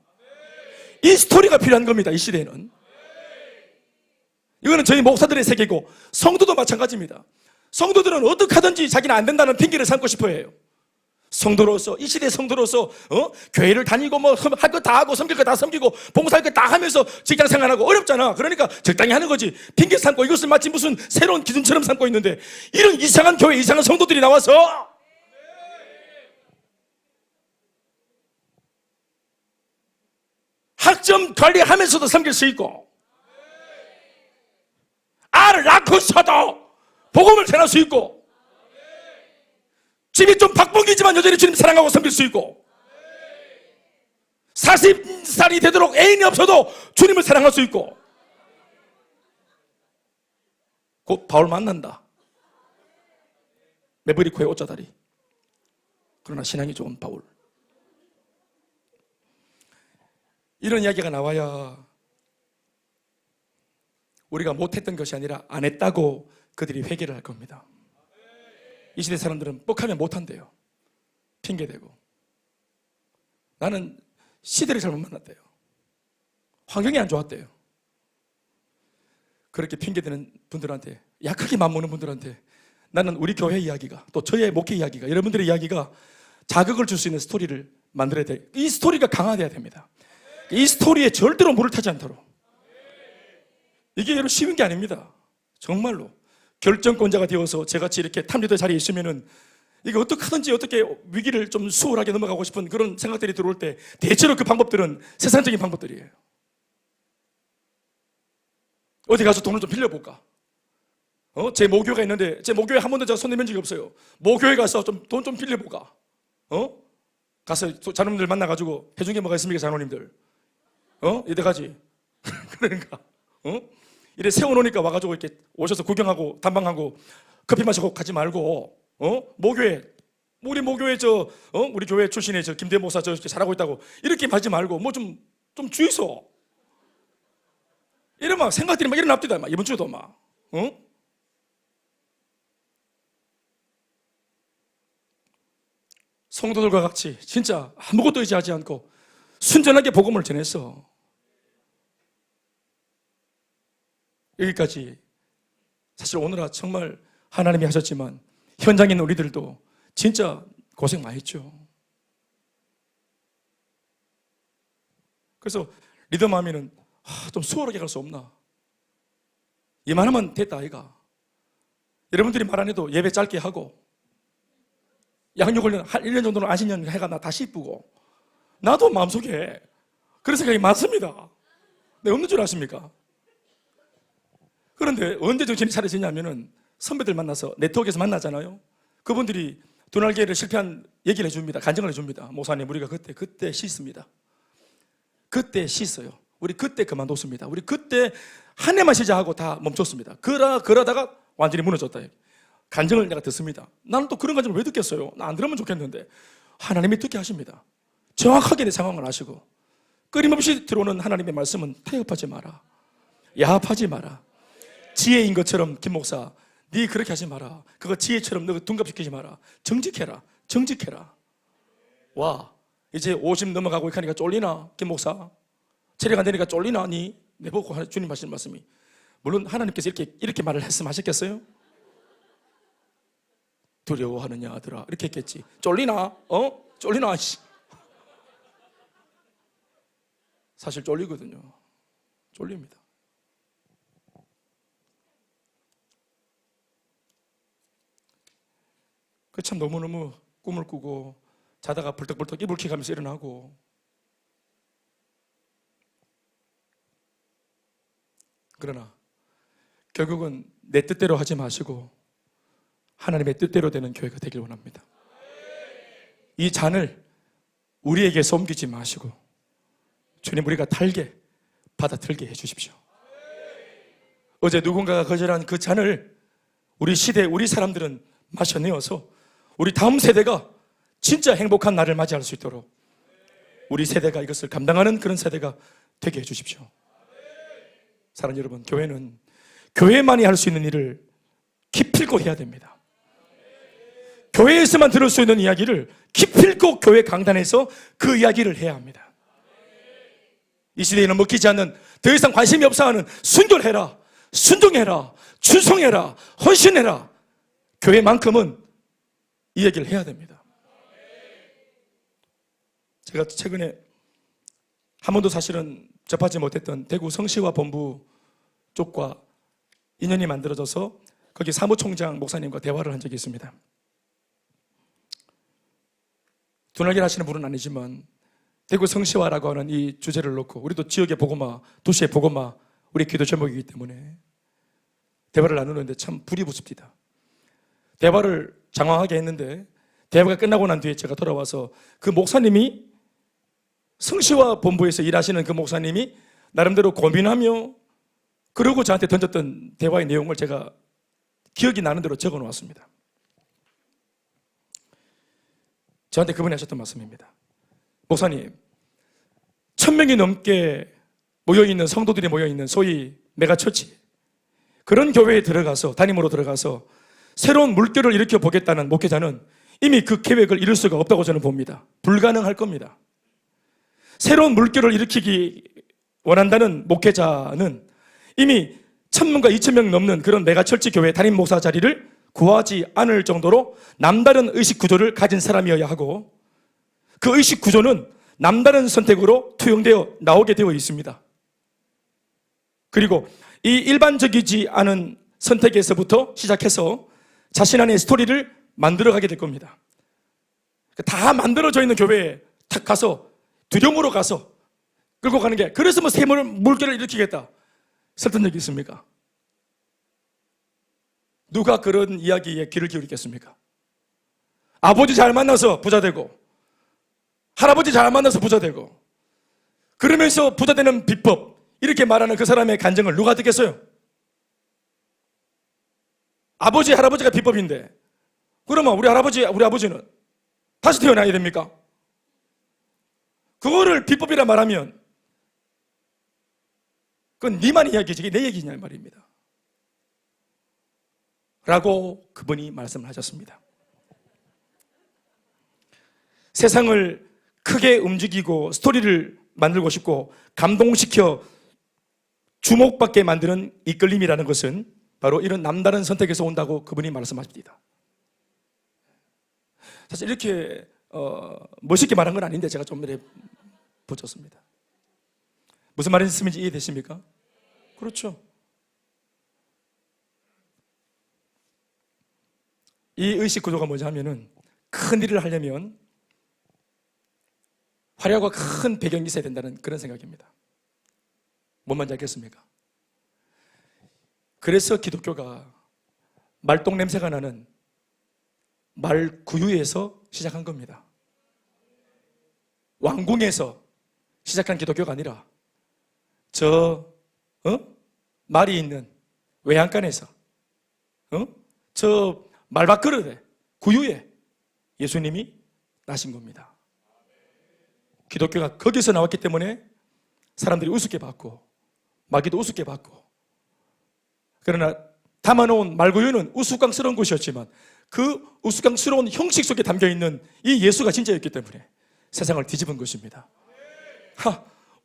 이 스토리가 필요한 겁니다. 이 시대에는. 이거는 저희 목사들의 세계고 성도도 마찬가지입니다. 성도들은 어떻게 하든지 자기는 안 된다는 핑계를 삼고 싶어 해요. 성도로서, 이 시대 성도로서 교회를 다니고 뭐 할 거 다 하고 섬길 거 다 섬기고 봉사할 거 다 하면서 직장 생활하고 어렵잖아. 그러니까 적당히 하는 거지. 핑계 삼고 이것을 마치 무슨 새로운 기준처럼 삼고 있는데 이런 이상한 교회, 이상한 성도들이 나와서 학점 관리하면서도 섬길 수 있고 알을 낳고서도 복음을 전할 수 있고 집이 좀 박봉이지만 여전히 주님 사랑하고 섬길 수 있고 40살이 되도록 애인이 없어도 주님을 사랑할 수 있고 곧 바울 만난다. 메브리코의 옷자다리. 그러나 신앙이 좋은 바울. 이런 이야기가 나와야 우리가 못했던 것이 아니라 안 했다고 그들이 회개를 할 겁니다. 이 시대 사람들은 뻑하면 못한대요. 핑계대고. 나는 시대를 잘못 만났대요. 환경이 안 좋았대요. 그렇게 핑계대는 분들한테, 약하게 맘먹는 분들한테 나는 우리 교회 이야기가, 또 저의 목회 이야기가, 여러분들의 이야기가 자극을 줄 수 있는 스토리를 만들어야 돼요. 이 스토리가 강화돼야 됩니다. 이 스토리에 절대로 물을 타지 않도록. 이게 여러분 쉬운 게 아닙니다. 정말로. 결정권자가 되어서 저같이 이렇게 탑리더 자리에 있으면은 이게 어떻게 하든지 어떻게 위기를 좀 수월하게 넘어가고 싶은 그런 생각들이 들어올 때 대체로 그 방법들은 세상적인 방법들이에요. 어디 가서 돈을 좀 빌려볼까? 제 모교가 있는데 제 모교에 한 번도 제가 손 내민 적이 없어요. 모교에 가서 좀 돈 좀 빌려볼까? 가서 자녀님들 만나가지고 해준 게 뭐가 있습니까, 자녀님들? 이때까지. 그러니까 이래 세워놓으니까 와가지고 이렇게 오셔서 구경하고 담방하고 커피 마시고 가지 말고 모교회 우리 모교회 우리 교회 출신의 김대 목사 이렇게 잘하고 있다고 이렇게 하지 말고 뭐 좀 주의소. 이러면 생각들이 막 일어납니다. 막 이번 주도 막 성도들과 같이 진짜 아무것도 의지하지 않고 순전하게 복음을 전했어. 여기까지. 사실 오늘아 정말 하나님이 하셨지만 현장에 있는 우리들도 진짜 고생 많이 했죠. 그래서 리더 마음에는 좀 수월하게 갈 수 없나? 이만하면 됐다 아이가. 여러분들이 말 안 해도 예배 짧게 하고 양육을 한 1년 정도는 안식년 해가 나 다시 이쁘고 나도 마음속에 그런 생각이 많습니다. 네, 없는 줄 아십니까? 그런데 언제 정신이 차려지냐면은 선배들 만나서 네트워크에서 만나잖아요. 그분들이 두날개를 실패한 얘기를 해줍니다. 간증을 해줍니다. 목사님 우리가 그때 씻습니다. 그때 씻어요. 우리 그때 그만뒀습니다. 우리 그때 한 해만 쉬자 하고 다 멈췄습니다. 그러다가 완전히 무너졌다. 간증을 내가 듣습니다. 나는 또 그런 간증을 왜 듣겠어요? 나 안 들으면 좋겠는데 하나님이 듣게 하십니다. 정확하게 내 상황을 아시고 끊임없이 들어오는 하나님의 말씀은 태엽하지 마라. 야합하지 마라. 지혜인 것처럼 김 목사 네 그렇게 하지 마라. 그거 지혜처럼 너 둔갑시키지 마라. 정직해라. 와 이제 50 넘어가고 하니까 쫄리나 김 목사? 체력 안 되니까 쫄리나? 니 내보고 주님 하시는 말씀이 물론 하나님께서 이렇게 말을 말씀하셨겠어요? 두려워하느냐 아들아 이렇게 했겠지. 쫄리나? 쫄리나? 사실 쫄리거든요. 쫄립니다. 그 참 너무너무 꿈을 꾸고 자다가 벌떡벌떡 이불 킥하면서 일어나고, 그러나 결국은 내 뜻대로 하지 마시고 하나님의 뜻대로 되는 교회가 되길 원합니다. 이 잔을 우리에게 옮기지 마시고 주님, 우리가 달게 받아들게 해주십시오. 어제 누군가가 거절한 그 잔을 우리 시대, 우리 사람들은 마셔내어서 우리 다음 세대가 진짜 행복한 날을 맞이할 수 있도록 우리 세대가 이것을 감당하는 그런 세대가 되게 해주십시오. 사랑하는 여러분, 교회는 교회만이 할 수 있는 일을 기필코 해야 됩니다. 교회에서만 들을 수 있는 이야기를 기필코 교회 강단에서 그 이야기를 해야 합니다. 이 시대에는 먹히지 않는, 더 이상 관심이 없어하는 순결해라, 순종해라, 충성해라, 헌신해라, 교회만큼은 이 얘기를 해야 됩니다. 제가 최근에 한 번도 사실은 접하지 못했던 대구 성시와 본부 쪽과 인연이 만들어져서 거기 사무총장 목사님과 대화를 한 적이 있습니다. 둔하게 하시는 분은 아니지만 대구 성시화라고 하는 이 주제를 놓고, 우리도 지역의 복음화, 도시의 복음화, 우리 기도 제목이기 때문에 대화를 나누는데 참 불이 붙습니다. 대화를 장황하게 했는데 대화가 끝나고 난 뒤에 제가 돌아와서 그 목사님이, 성시화 본부에서 일하시는 그 목사님이 나름대로 고민하며 그러고 저한테 던졌던 대화의 내용을 제가 기억이 나는 대로 적어 놓았습니다. 저한테 그분이 하셨던 말씀입니다. 목사님, 1000명이 넘게 모여있는, 성도들이 모여있는 소위 메가처치, 그런 교회에 들어가서, 담임으로 들어가서 새로운 물결을 일으켜 보겠다는 목회자는 이미 그 계획을 이룰 수가 없다고 저는 봅니다. 불가능할 겁니다. 새로운 물결을 일으키기 원한다는 목회자는 이미 1000명과 2000명 넘는 그런 메가처치 교회 담임 목사 자리를 구하지 않을 정도로 남다른 의식 구조를 가진 사람이어야 하고, 그 의식 구조는 남다른 선택으로 투영되어 나오게 되어 있습니다. 그리고 이 일반적이지 않은 선택에서부터 시작해서 자신 안의 스토리를 만들어가게 될 겁니다. 다 만들어져 있는 교회에 탁 가서 두려움으로 가서 끌고 가는 게, 그래서 뭐 새 물결을 일으키겠다, 설득 적이 있습니까? 누가 그런 이야기에 귀를 기울이겠습니까? 아버지 잘 만나서 부자 되고, 할아버지 잘 만나서 부자 되고, 그러면서 부자 되는 비법, 이렇게 말하는 그 사람의 간증을 누가 듣겠어요? 아버지, 할아버지가 비법인데, 그러면 우리 아버지는 다시 태어나야 됩니까? 그거를 비법이라 말하면 그건 니만 이야기지, 이게 내 얘기냐 이 말입니다. 라고 그분이 말씀을 하셨습니다. 세상을 크게 움직이고 스토리를 만들고 싶고 감동시켜 주목받게 만드는 이끌림이라는 것은 바로 이런 남다른 선택에서 온다고 그분이 말씀하십니다. 사실 이렇게 멋있게 말한 건 아닌데 제가 좀 이렇게 붙였습니다. 무슨 말인지 이해되십니까? 그렇죠. 이 의식 구조가 뭐냐 하면은, 큰 일을 하려면 화려하고 큰 배경이 있어야 된다는 그런 생각입니다. 뭔 말인지 알겠습니까? 그래서 기독교가 말똥 냄새가 나는 말구유에서 시작한 겁니다. 왕궁에서 시작한 기독교가 아니라 말이 있는 외양간에서 저 말밥그릇에, 구유에 예수님이 나신 겁니다. 기독교가 거기서 나왔기 때문에 사람들이 우습게 봤고 마귀도 우습게 봤고, 그러나 담아놓은 말구유는 우스꽝스러운 것이었지만 그 우스꽝스러운 형식 속에 담겨있는 이 예수가 진짜였기 때문에 세상을 뒤집은 것입니다.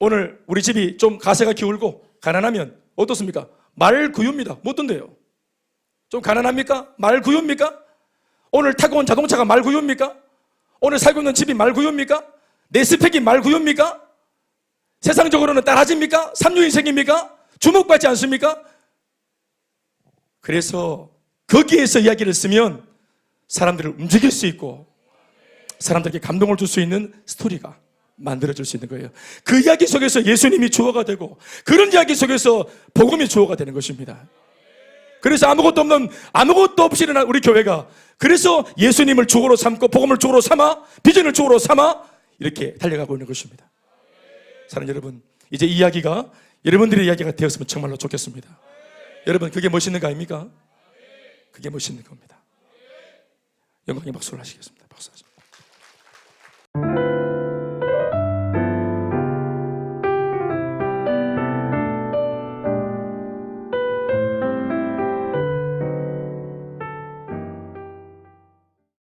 오늘 우리 집이 좀 가세가 기울고 가난하면 어떻습니까? 말구유입니다. 뭐 어떤데요? 좀 가난합니까? 말구유입니까? 오늘 타고 온 자동차가 말구유입니까? 오늘 살고 있는 집이 말구유입니까? 내 스펙이 말구유입니까? 세상적으로는 따라집니까? 삼류인생입니까? 주목받지 않습니까? 그래서 거기에서 이야기를 쓰면 사람들을 움직일 수 있고 사람들에게 감동을 줄 수 있는 스토리가 만들어질 수 있는 거예요. 그 이야기 속에서 예수님이 주어가 되고 그런 이야기 속에서 복음이 주어가 되는 것입니다. 그래서 아무것도 없이 일어난 우리 교회가 그래서 예수님을 주어로 삼고 복음을 주어로 삼아 비전을 주어로 삼아 이렇게 달려가고 있는 것입니다. 사랑하는 여러분, 이제 이야기가 여러분들의 이야기가 되었으면 정말로 좋겠습니다. 여러분, 그게 멋있는 거 아닙니까? 그게 멋있는 겁니다. 영광의 박수를 하시겠습니다. 박수 하십니다.